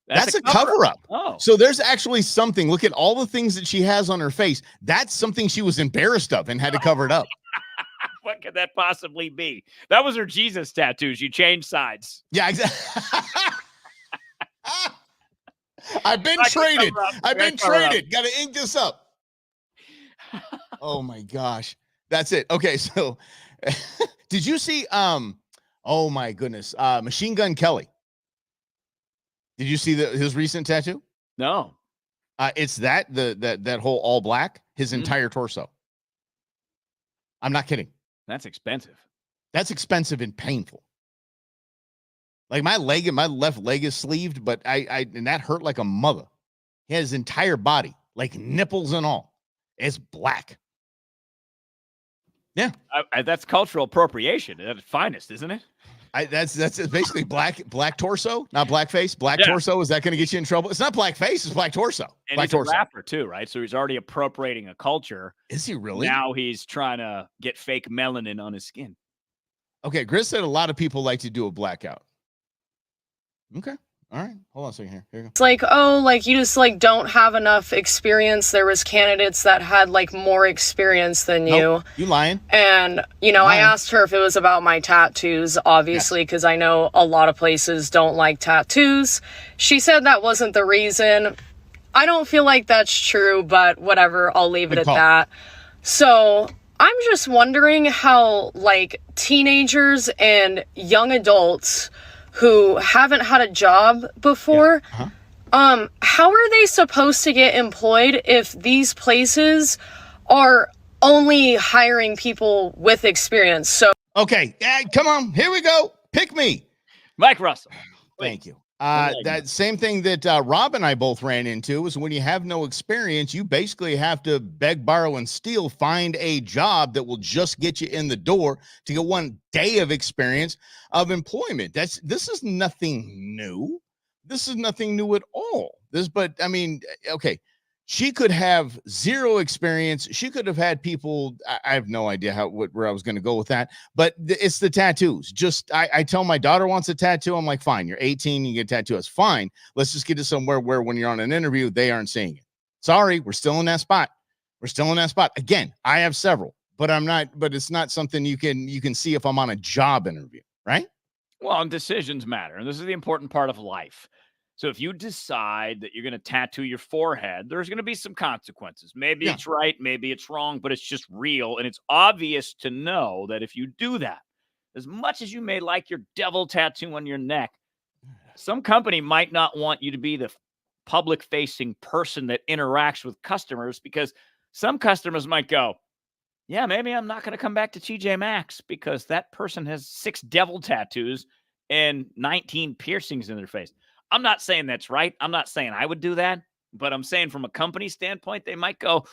S1: That's a cover up.
S2: Oh,
S1: so there's actually something. Look at all the things that she has on her face. That's something she was embarrassed of and had to cover it up.
S2: What could that possibly be? That was her Jesus tattoo. She changed sides.
S1: Yeah, exactly. I've been traded. I've been traded. Got to ink this up. Oh my gosh. That's it. Okay, so did you see oh my goodness, Machine Gun Kelly? Did you see his recent tattoo?
S2: No.
S1: It's that whole all black, his entire torso. I'm not kidding.
S2: That's expensive.
S1: That's expensive and painful. Like my left leg is sleeved, but and that hurt like a mother. He had his entire body, like nipples and all. It's black. Yeah.
S2: That's cultural appropriation at its finest, isn't it?
S1: That's basically black torso, not black face. Black torso. Is that going to get you in trouble? It's not black face. It's black torso.
S2: And
S1: black
S2: he's
S1: torso.
S2: a rapper too, right? So he's already appropriating a culture.
S1: Is he really?
S2: Now he's trying to get fake melanin on his skin.
S1: Okay, Gris said a lot of people like to do a blackout. Okay. All right. Hold on a second here. Here you go.
S11: It's like, oh, like you just like don't have enough experience. There was candidates that had like more experience than you.
S1: Nope, you lying.
S11: And, you know, I asked her if it was about my tattoos, obviously, because I know a lot of places don't like tattoos. She said that wasn't the reason. I don't feel like that's true, but whatever. I'll leave it at that. So I'm just wondering how like teenagers and young adults who haven't had a job before, how are they supposed to get employed if these places are only hiring people with experience? So
S1: okay, come on, here we go. Pick me,
S2: Mike Russell.
S1: Thank you. That same thing that Rob and I both ran into is when you have no experience, you basically have to beg, borrow, and steal, find a job that will just get you in the door to get 1 day of experience of employment. This is nothing new. This is nothing new at all. But I mean, okay, she could have zero experience. She could have had people. I have no idea where I was going to go with that, but it's the tattoos. Just, I tell my daughter wants a tattoo. I'm like, fine, you're 18, you get a tattoo. That's fine. Let's just get to somewhere where when you're on an interview, they aren't seeing it. Sorry, we're still in that spot. We're still in that spot. Again, I have several, but it's not something you can see if I'm on a job interview, right?
S2: Well, and decisions matter. And this is the important part of life. So if you decide that you're going to tattoo your forehead, there's going to be some consequences. Maybe it's right, maybe it's wrong, but it's just real. And it's obvious to know that if you do that, as much as you may like your devil tattoo on your neck, some company might not want you to be the public-facing person that interacts with customers, because some customers might go, yeah, maybe I'm not going to come back to TJ Maxx because that person has 6 devil tattoos and 19 piercings in their face. I'm not saying that's right. I'm not saying I would do that, but I'm saying from a company standpoint, they might go,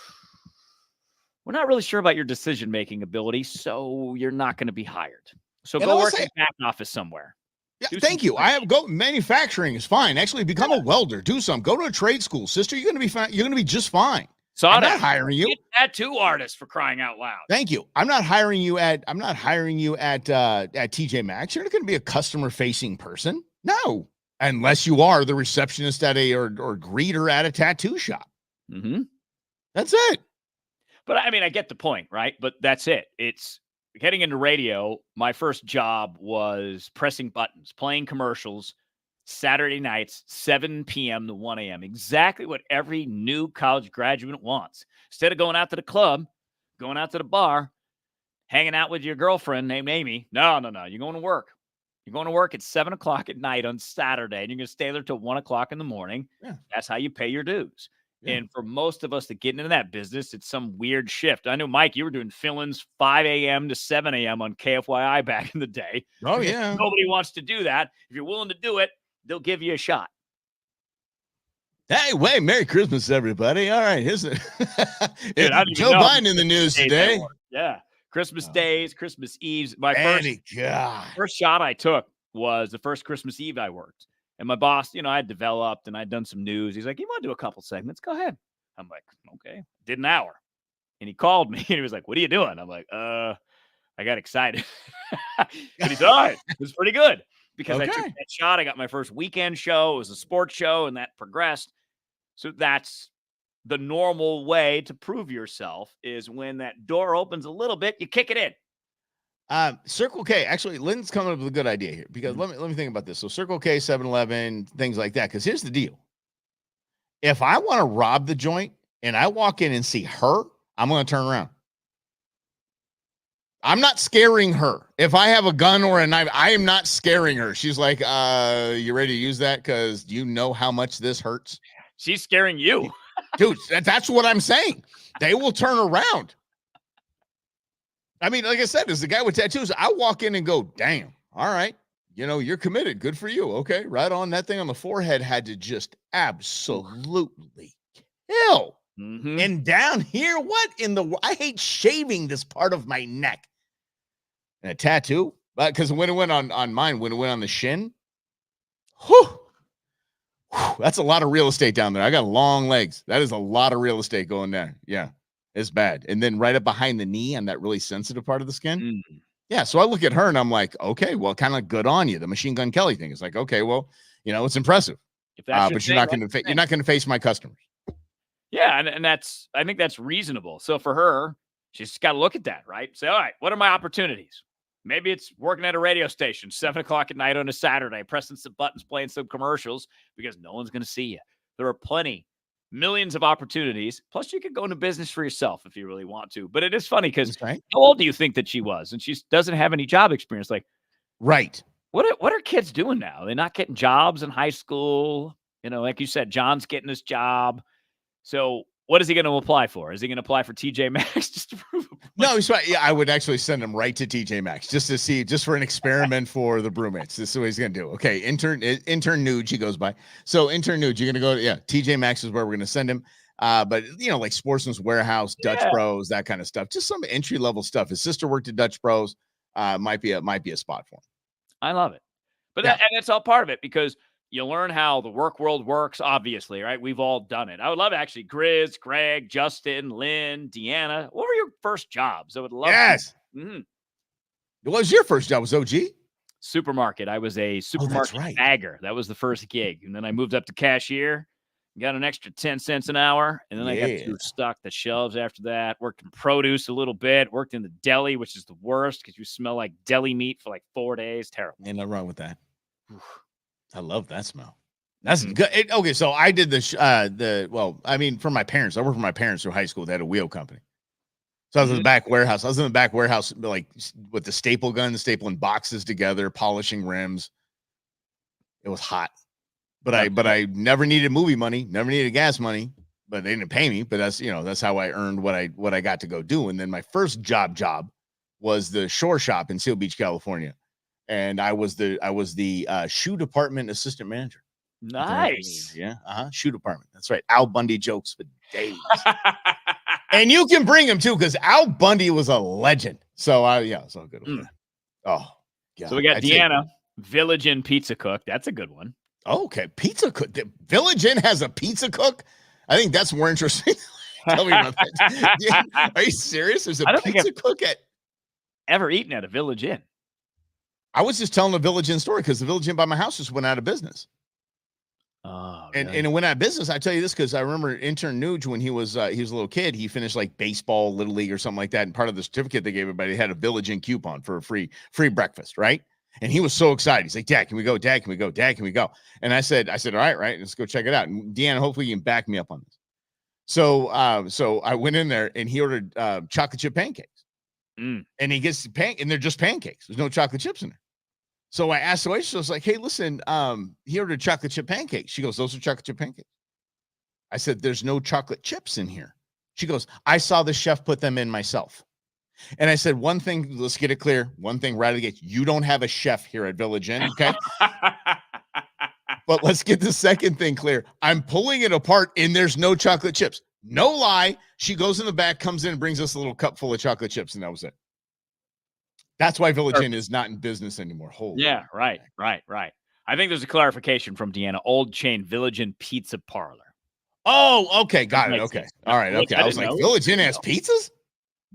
S2: we're not really sure about your decision-making ability, so you're not going to be hired. So go work in back office somewhere.
S1: Yeah, thank you. Manufacturing is fine. Actually, become a welder. Do some. Go to a trade school, sister. You're going to be fine. You're going to be just fine.
S2: So
S1: I'm not hiring you.
S2: Tattoo artist, for crying out loud.
S1: Thank you. I'm not hiring you at TJ Maxx. You're not going to be a customer-facing person. No. Unless you are the receptionist at or greeter at a tattoo shop.
S2: Mm-hmm.
S1: That's it.
S2: But I mean, I get the point, right? But that's it. It's getting into radio. My first job was pressing buttons, playing commercials, Saturday nights, 7 p.m. to 1 a.m. Exactly what every new college graduate wants. Instead of going out to the club, going out to the bar, hanging out with your girlfriend named Amy. No. You're going to work. You're going to work at 7 o'clock at night on Saturday, and you're going to stay there till 1 o'clock in the morning.
S1: Yeah.
S2: That's how you pay your dues.
S1: Yeah.
S2: And for most of us that get into that business, it's some weird shift. I know, Mike, you were doing fill-ins 5 a.m. to 7 a.m. on KFYI back in the day.
S1: Oh, yeah.
S2: Nobody wants to do that. If you're willing to do it, they'll give you a shot.
S1: Hey, wait, Merry Christmas, everybody. All right, here's it. Joe Biden in the news today.
S2: Yeah. Christmas days, Christmas Eves. My first shot I took was the first Christmas Eve I worked. And my boss, I had developed and I'd done some news. He's like, you want to do a couple segments? Go ahead. I'm like, okay. Did an hour. And he called me and he was like, what are you doing? I'm like, I got excited. But he's all right. It was pretty good because I took that shot. I got my first weekend show. It was a sports show and that progressed. So that's the normal way to prove yourself is when that door opens a little bit, you kick it in.
S1: Circle K, actually, Lynn's coming up with a good idea here because let me think about this. So Circle K, 7-Eleven, things like that. Because here's the deal. If I want to rob the joint and I walk in and see her, I'm going to turn around. I'm not scaring her. If I have a gun or a knife, I am not scaring her. She's like, you ready to use that? Because you know how much this hurts.
S2: She's scaring you.
S1: Dude, that's what I'm saying. They will turn around. I mean, like I said, as the guy with tattoos, I walk in and go, damn, all right. You're committed. Good for you. Okay, right on. That thing on the forehead had to just absolutely kill.
S2: Mm-hmm.
S1: And down here, I hate shaving this part of my neck. And a tattoo, because when it went on mine, when it went on the shin, that's a lot of real estate down there. I got long legs. That is a lot of real estate going there. Yeah, it's bad. And then right up behind the knee on that really sensitive part of the skin.
S2: Mm.
S1: Yeah, so I look at her and I'm like, okay, well, kind of good on you. The Machine Gun Kelly thing is like, okay, well, it's impressive.
S2: If that's
S1: but you're not going to face my customers.
S2: Yeah, and I think that's reasonable. So for her, she's got to look at that, right? Say, all right, what are my opportunities? Maybe it's working at a radio station, 7:00 at night on a Saturday, pressing some buttons, playing some commercials because no one's going to see you. There are millions of opportunities. Plus, you could go into business for yourself if you really want to. But it is funny because how old do you think that she was? And she doesn't have any job experience. Like,
S1: right.
S2: What are kids doing now? They're not getting jobs in high school. Like you said, John's getting his job. So what is he going to apply for? Is he going to apply for TJ Maxx just to prove a point?
S1: No, he's right. Yeah, I would actually send him right to TJ Maxx just for an experiment for the Brewmance. This is what he's going to do. Okay, intern Nuge, he goes by. So intern Nuge, you're going to go to, TJ Maxx is where we're going to send him. But like Sportsman's Warehouse, Dutch Bros, that kind of stuff. Just some entry level stuff. His sister worked at Dutch Bros. Might be a spot for him.
S2: I love it. But and that's all part of it because you learn how the work world works, obviously, right? We've all done it. I would love actually Grizz, Greg, Justin, Lynn, Deanna. What were your first jobs? I would love
S1: Mm-hmm. What was your first job? Was OG?
S2: Supermarket. I was a supermarket bagger. That was the first gig. And then I moved up to cashier, got an extra 10 cents an hour. And then I got to stock the shelves after that. Worked in produce a little bit. Worked in the deli, which is the worst because you smell like deli meat for like 4 days. Terrible.
S1: Ain't nothing wrong with that. I love that smell. That's good. Okay, so I did for my parents. I worked for my parents through high school. They had a wheel company. So I was in the back warehouse. I was in the back warehouse, like with the staple gun, stapling boxes together, polishing rims. It was hot. But I never needed movie money, never needed gas money, but they didn't pay me. But that's how I earned what I got to go do. And then my first job was the Shore Shop in Seal Beach, California. And I was the shoe department assistant manager.
S2: Nice.
S1: Yeah. Shoe department. That's right. Al Bundy jokes for days. And you can bring him too, because Al Bundy was a legend. So it's all good with that. Oh, God.
S2: So we got Deanna, Village Inn pizza cook. That's a good one.
S1: Okay. Pizza cook. The Village Inn has a pizza cook. I think that's more interesting. Tell me about that. Are you serious? There's a pizza cook
S2: ever eaten at a Village Inn.
S1: I was just telling the Village Inn story because the Village Inn by my house just went out of business.
S2: Oh,
S1: and it went out of business. I tell you this because I remember intern Nuge when he was a little kid. He finished like baseball, little league, or something like that. And part of the certificate they gave everybody had a Village Inn coupon for a free breakfast, right? And he was so excited. He's like, "Dad, can we go? Dad, can we go? Dad, can we go?" And I said, all right, let's go check it out. And Deanna, hopefully you can back me up on this. So I went in there and he ordered chocolate chip pancakes, and he gets and they're just pancakes. There's no chocolate chips in there. So I asked the waitress, I was like, "Hey, listen, he ordered chocolate chip pancakes." She goes, "Those are chocolate chip pancakes." I said, there's no chocolate chips in here. She goes, I saw the chef put them in myself. And I said, one thing, let's get it clear. One thing right out of the gate. You don't have a chef here at Village Inn, okay? But let's get the second thing clear. I'm pulling it apart and there's no chocolate chips. No lie. She goes in the back, comes in and brings us a little cup full of chocolate chips, and that was it. That's why Village Inn is not in business anymore. Holy
S2: right. I think there's a clarification from Deanna. Old chain Village Inn Pizza Parlor.
S1: Oh, okay. Got it. Okay. All right. Okay. I was like, Village Inn has pizzas?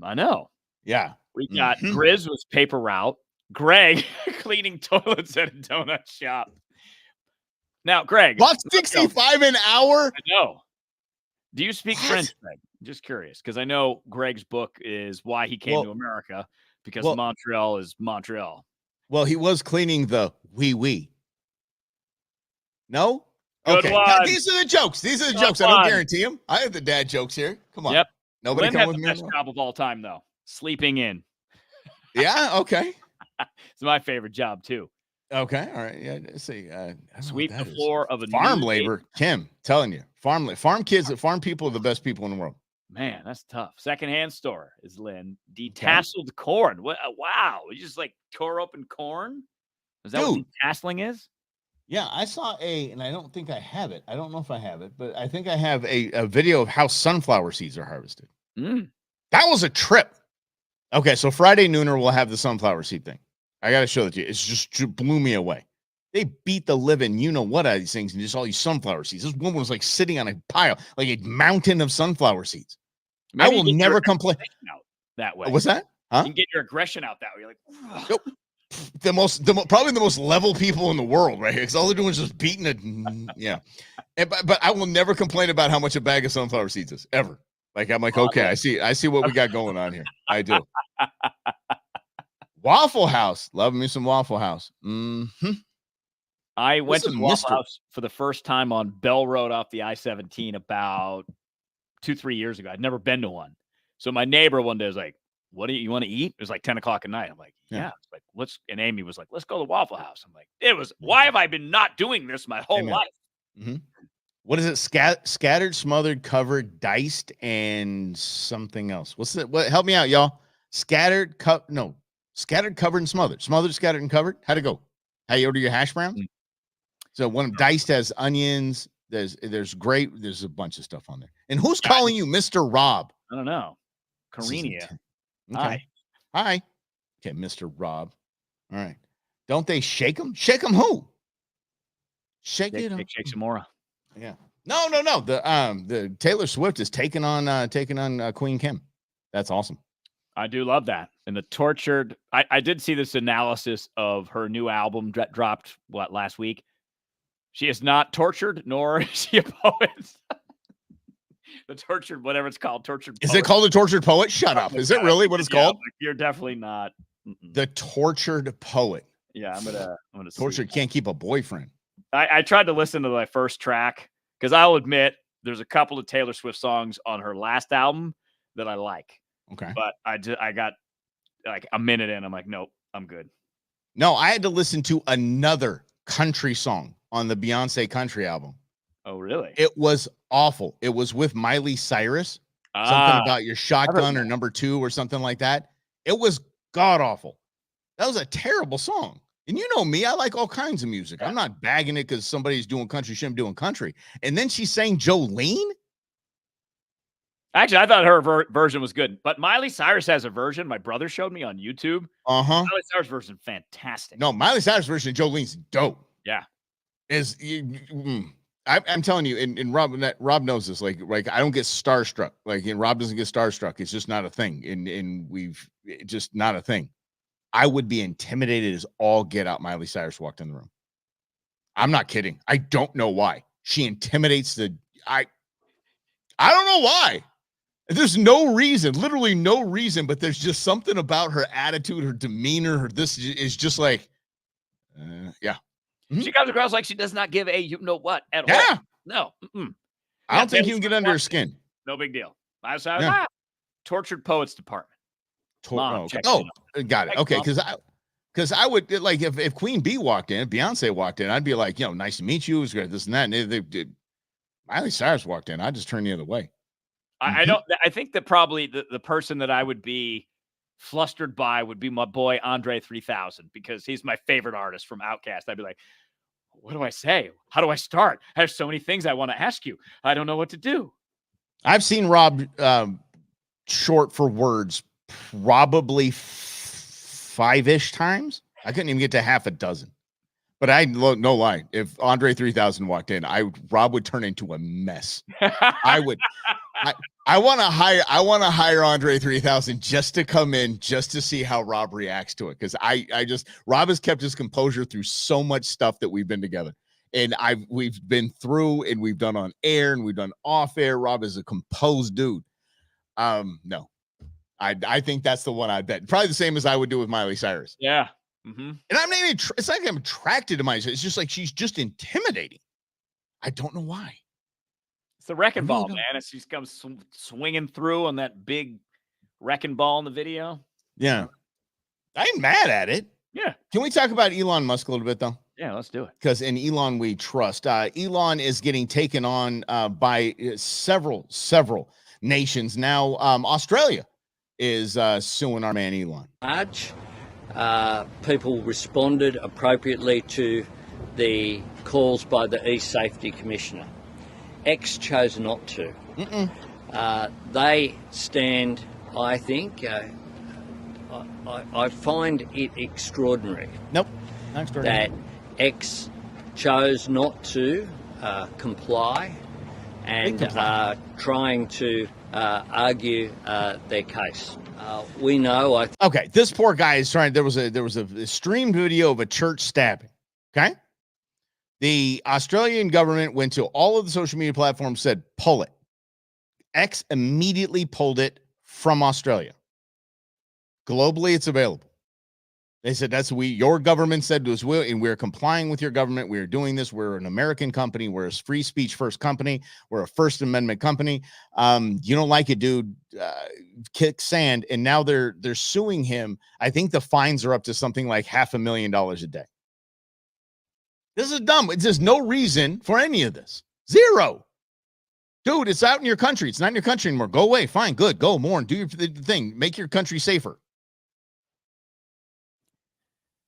S2: I know.
S1: Yeah.
S2: We got Grizz was paper route. Greg cleaning toilets at a donut shop. Now, Greg.
S1: $1.65 an hour?
S2: I know. Do you speak French, Greg? I'm just curious, because I know Greg's book is Why He Came to America, because Montreal is Montreal.
S1: Well, he was cleaning the wee. No?
S2: Good
S1: okay.
S2: one.
S1: These are the jokes. I don't guarantee them. I have the dad jokes here. Come on.
S2: Yep.
S1: Nobody
S2: Lynn
S1: come
S2: had
S1: with
S2: the
S1: me.
S2: best job of all time, though. Sleeping in.
S1: Yeah. Okay.
S2: It's my favorite job, too.
S1: Okay. All right. Yeah. Let's see.
S2: Sweep the floor of a
S1: farm labor. Kim, telling you, farm kids, farm people are the best people in the world.
S2: Man, that's tough. Secondhand store is Lynn. Detasseled corn. What? Wow. You just like tore open corn? Is that what detasseling is?
S1: Yeah, I saw and I don't think I have it. I don't know if I have it, but I think I have a video of how sunflower seeds are harvested. That was a trip. Okay, so Friday nooner we'll have the sunflower seed thing. I got to show it to you. It's just blew me away. They beat the living, what out of these things and just all these sunflower seeds. This woman was like sitting on a pile, like a mountain of sunflower seeds.
S2: Maybe
S1: I will never complain
S2: that way.
S1: What's that? Huh?
S2: You can get your aggression out that way. You're like,
S1: nope. Probably the most level people in the world right here, because all they're doing is just beating it. Yeah. But I will never complain about how much a bag of sunflower seeds is, ever. Like, I'm like, okay, I see what we got going on here. I do. Waffle House. Love me some Waffle House.
S2: I went to the Waffle House for the first time on Bell Road off the I-17 about 2-3 years ago. I'd never been to one. So my neighbor one day was like, what do you want to eat? It was like 10 o'clock at night. I'm like, yeah. It's like, and Amy was like, let's go to Waffle House. I'm like, why have I been not doing this my whole life?
S1: What is it? Scattered, smothered, covered, diced, and something else. What's that? What? Help me out, y'all. Scattered, covered, and smothered. Smothered, scattered, and covered. How'd it go? How you order your hash browns? So one diced has onions. There's grape. There's a bunch of stuff on there. And who's calling you Mr. Rob?
S2: I don't know. Karenia.
S1: Okay. Hi. Okay, Mr. Rob. All right. Don't they shake them? Shake them who? Shake
S2: some more.
S1: Yeah. No. The Taylor Swift is taking on Queen Kim. That's awesome.
S2: I do love that. And the tortured. I did see this analysis of her new album dropped last week. She is not tortured, nor is she a poet. The tortured, whatever it's called, tortured.
S1: Is it called a tortured poet? Shut up. Is it really what it's called?
S2: You're definitely not.
S1: The tortured poet.
S2: Yeah, I'm gonna
S1: tortured. Can't keep a boyfriend.
S2: I tried to listen to my first track because I'll admit there's a couple of Taylor Swift songs on her last album that I like.
S1: Okay,
S2: but I got like a minute in. I'm like, nope, I'm good.
S1: No, I had to listen to another country song on the Beyonce country album.
S2: Oh, really?
S1: It was awful. It was with Miley Cyrus. Something about your shotgun or number 2 or something like that. It was god awful. That was a terrible song. And you know me, I like all kinds of music. I'm not bagging it because somebody's doing country, shouldn't be doing country. And then she sang Jolene.
S2: Actually, I thought her version was good, but Miley Cyrus has a version. My brother showed me on YouTube. Miley Cyrus version, fantastic.
S1: No, Miley Cyrus version of Jolene's dope.
S2: Yeah,
S1: I'm telling you, and Rob knows this. Like I don't get starstruck. Like, and Rob doesn't get starstruck. It's just not a thing. And we've just not a thing. I would be intimidated as all get out. Miley Cyrus walked in the room. I'm not kidding. I don't know why. She intimidates I don't know why. There's no reason, literally no reason, but there's just something about her attitude, her demeanor, this is just like, yeah.
S2: She comes across like she does not give a what at all. No.
S1: I don't think you can get under her skin.
S2: No big deal. Tortured Poets Department.
S1: Got it. Okay, because I would like if Queen Bee walked in, if Beyonce walked in, I'd be like, nice to meet you. It was great. This and that. And Miley Cyrus walked in. I just turned the other way.
S2: I don't. I think that probably the person that I would be flustered by would be my boy Andre 3000 because he's my favorite artist from Outkast. I'd be like, what do I say? How do I start? I have so many things I want to ask you. I don't know what to do.
S1: I've seen Rob short for words probably 5-ish times. I couldn't even get to half a dozen. But no lie. If Andre 3000 walked in, Rob would turn into a mess. I would. I want to hire Andre 3000 just to come in, just to see how Rob reacts to it. Because Rob has kept his composure through so much stuff that we've been together. And we've been through and we've done on air and we've done off air. Rob is a composed dude. No, I think that's the one I bet. Probably the same as I would do with Miley Cyrus.
S2: Yeah. Mm-hmm.
S1: And I'm not even, it's not like I'm attracted to Miley Cyrus. It's just like she's just intimidating. I don't know why.
S2: It's the wrecking ball, man. As she comes swinging through on that big wrecking ball in the video.
S1: Yeah. I ain't mad at it.
S2: Yeah.
S1: Can we talk about Elon Musk a little bit, though?
S2: Yeah, let's do it.
S1: Because in Elon we trust. Elon is getting taken on by several nations. Now, Australia is suing our man Elon.
S12: People responded appropriately to the calls by the e-safety commissioner. X chose not to. They stand, I think, I find it extraordinary.
S1: Nope, not extraordinary.
S12: That X chose not to comply and trying to argue their case. We know.
S1: Okay, this poor guy is trying. There was a streamed video of a church stabbing. Okay, the Australian government went to all of the social media platforms, said pull it. X immediately pulled it from Australia. Globally, it's available. They said your government said to us, and we're complying with your government. We're doing this. We're an American company. We're a free speech first company. We're a First Amendment company. You don't like it, dude. Kick sand. And now they're suing him. I think the fines are up to something like $500,000 a day. This is dumb. There's no reason for any of this. Zero. Dude, it's out in your country. It's not in your country anymore. Go away. Fine. Good. Go more and do your thing. Make your country safer.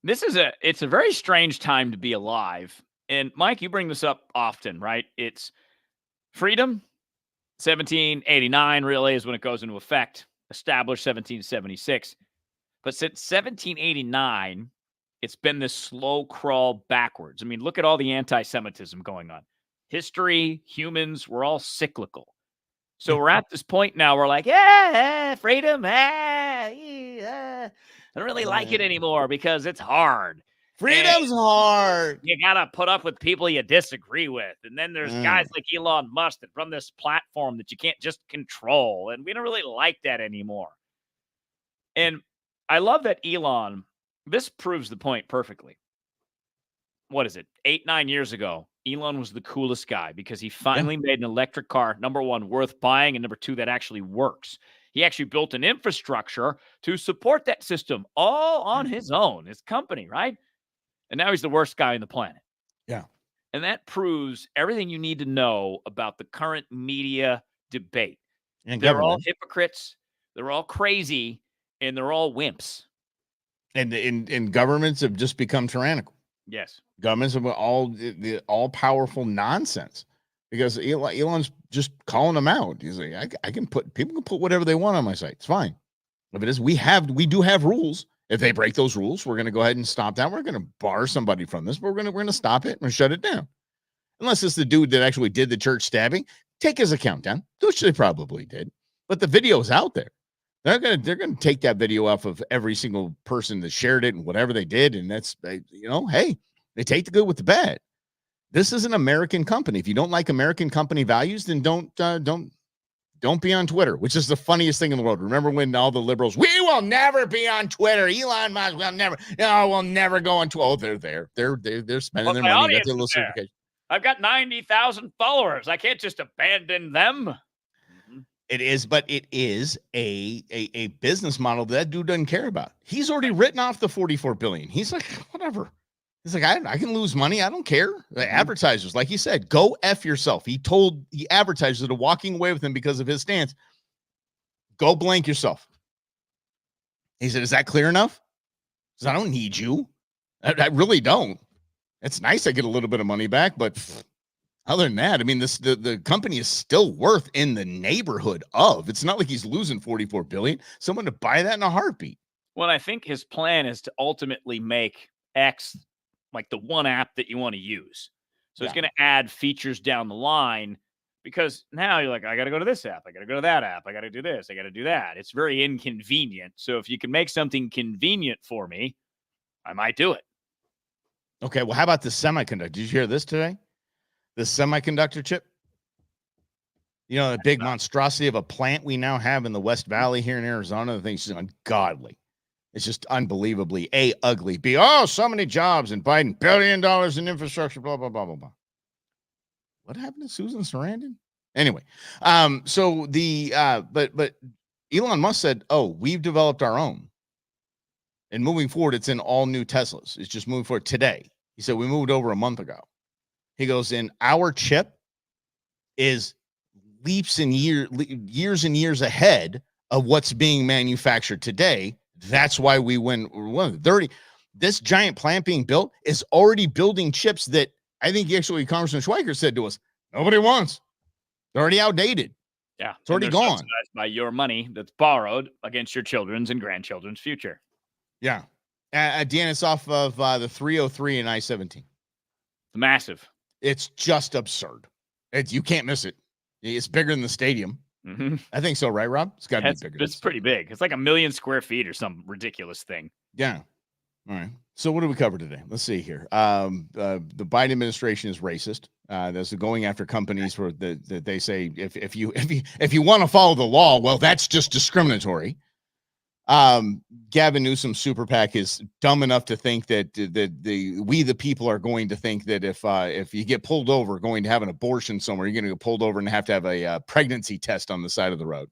S2: It's a very strange time to be alive. And Mike, you bring this up often, right? It's freedom. 1789 really is when it goes into effect. Established 1776. But since 1789, it's been this slow crawl backwards. I mean, look at all the anti-Semitism going on. History, humans, we're all cyclical. So we're at this point now. We're like, freedom. I don't really like it anymore because it's hard.
S1: Freedom's hard.
S2: You got to put up with people you disagree with. And then there's guys like Elon Musk that run this platform that you can't just control. And we don't really like that anymore. And I love that Elon, this proves the point perfectly. What is it? 8-9 years ago, Elon was the coolest guy because he finally made an electric car, number one, worth buying, and number two, that actually works. He actually built an infrastructure to support that system all on his own, his company, right? And now he's the worst guy on the planet.
S1: Yeah.
S2: And that proves everything you need to know about the current media debate.
S1: And
S2: they're all hypocrites, they're all crazy, and they're all wimps.
S1: And governments have just become tyrannical.
S2: Yes.
S1: Governments have all powerful nonsense because Elon's just calling them out. He's like, people can put whatever they want on my site. It's fine. If it is, we do have rules. If they break those rules, we're going to go ahead and stop that. We're going to bar somebody from this, but we're going to stop it and shut it down. Unless it's the dude that actually did the church stabbing, take his account down, which they probably did. But the video is out there. They're going to take that video off of every single person that shared it and whatever they did. And that's, hey, they take the good with the bad. This is an American company. If you don't like American company values, then don't be on Twitter, which is the funniest thing in the world. Remember when all the liberals, we will never be on Twitter. Elon Musk will never, we'll never go on Twitter. Oh, they're there. They're spending their money. That's a little certification.
S2: I've got 90,000 followers. I can't just abandon them.
S1: It is, but it is a business model that dude doesn't care about. He's already written off the $44 billion. He's like, whatever. He's like, I can lose money. I don't care. The advertisers, like he said, go F yourself. He told the advertisers that are walking away with him because of his stance, go blank yourself. He said, is that clear enough? He said, I don't need you. I really don't. It's nice I get a little bit of money back, but other than that, I mean, the company is still worth in the neighborhood of. It's not like he's losing $44 billion. Someone to buy that in a heartbeat.
S2: Well, I think his plan is to ultimately make X like the one app that you want to use. So it's going to add features down the line, because now you're like, I got to go to this app. I got to go to that app. I got to do this. I got to do that. It's very inconvenient. So if you can make something convenient for me, I might do it.
S1: Okay. Well, how about the semiconductor? Did you hear this today? The semiconductor chip? You know, the big monstrosity of a plant we now have in the West Valley here in Arizona. The thing's just ungodly. It's just unbelievably ugly. So many jobs and Biden, $1 billion in infrastructure, blah, blah, blah, blah, blah. What happened to Susan Sarandon? Anyway, so but Elon Musk said, we've developed our own. And moving forward, it's in all new Teslas. It's just moving forward today. He said, we moved over a month ago. He goes, in our chip is leaps and years and years ahead of what's being manufactured today. That's why we win 30. This giant plant being built is already building chips that I think actually Congressman Schweiker said to us, nobody wants. They're already outdated.
S2: Yeah.
S1: It's already gone.
S2: Subsidized by your money that's borrowed against your children's and grandchildren's future.
S1: Yeah. Dan, it's off of the 303 and I-17.
S2: It's massive.
S1: It's just absurd. You can't miss it. It's bigger than the stadium.
S2: Mm-hmm.
S1: I think so, right, Rob? It's got to be bigger.
S2: It's pretty big. It's like 1 million square feet or some ridiculous thing.
S1: Yeah. All right. So what do we cover today? Let's see here. The Biden administration is racist. There's going after companies where that they say if you want to follow the law, well, that's just discriminatory. Gavin Newsom super PAC is dumb enough to think that we the people are going to think that if you get pulled over going to have an abortion somewhere, you're going to get pulled over and have to have a pregnancy test on the side of the road.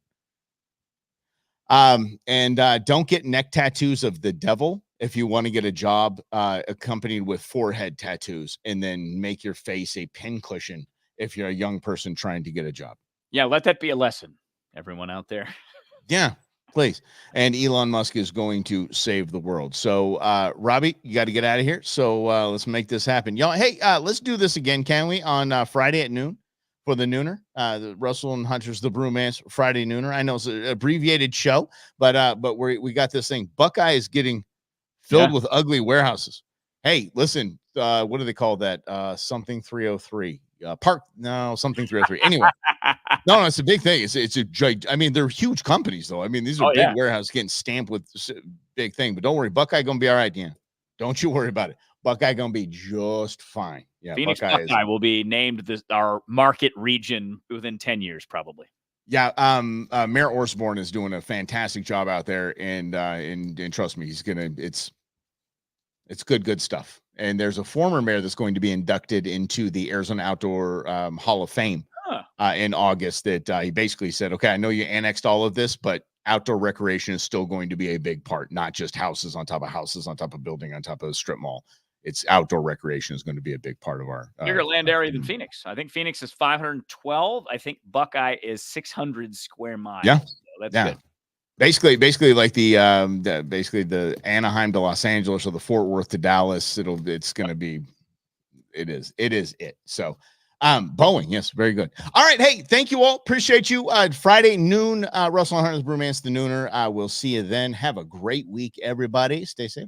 S1: Don't get neck tattoos of the devil if you want to get a job accompanied with forehead tattoos, and then make your face a pincushion if you're a young person trying to get a job.
S2: Yeah, let that be a lesson, everyone out there.
S1: Yeah. Please. And Elon Musk is going to save the world. So, Robbie, you got to get out of here. So let's make this happen. Y'all, hey, let's do this again, can we? On Friday at noon for the Nooner, the Russell and Hunter's The Brewmance Friday Nooner. I know it's an abbreviated show, but we got this thing. Buckeye is getting filled with ugly warehouses. Hey, listen, what do they call that? Something 303. Something 303. Anyway. No, it's a big thing. I mean, they're huge companies, though. I mean, these are big warehouses getting stamped with big thing. But don't worry, Buckeye gonna be all right, Dan. Don't you worry about it. Buckeye gonna be just fine. Yeah,
S2: Phoenix Buckeye will be named our market region within 10 years, probably.
S1: Yeah, Mayor Osborne is doing a fantastic job out there, and trust me, it's good stuff. And there's a former mayor that's going to be inducted into the Arizona Outdoor Hall of Fame. In August, that he basically said, okay, I know you annexed all of this, but outdoor recreation is still going to be a big part, not just houses on top of building on top of a strip mall. It's outdoor recreation is going to be a big part of our
S2: bigger land area than Phoenix. I think Phoenix is 512. I think Buckeye is 600 square miles.
S1: Yeah.
S2: So that's good.
S1: Basically like the Anaheim to Los Angeles or the Fort Worth to Dallas. It's going to be, it is it. So, Boeing, yes, very good. All right, hey, thank you all. Appreciate you. Friday noon, Russell and Hunter's Brewmance, the Nooner. We'll see you then. Have a great week, everybody. Stay safe.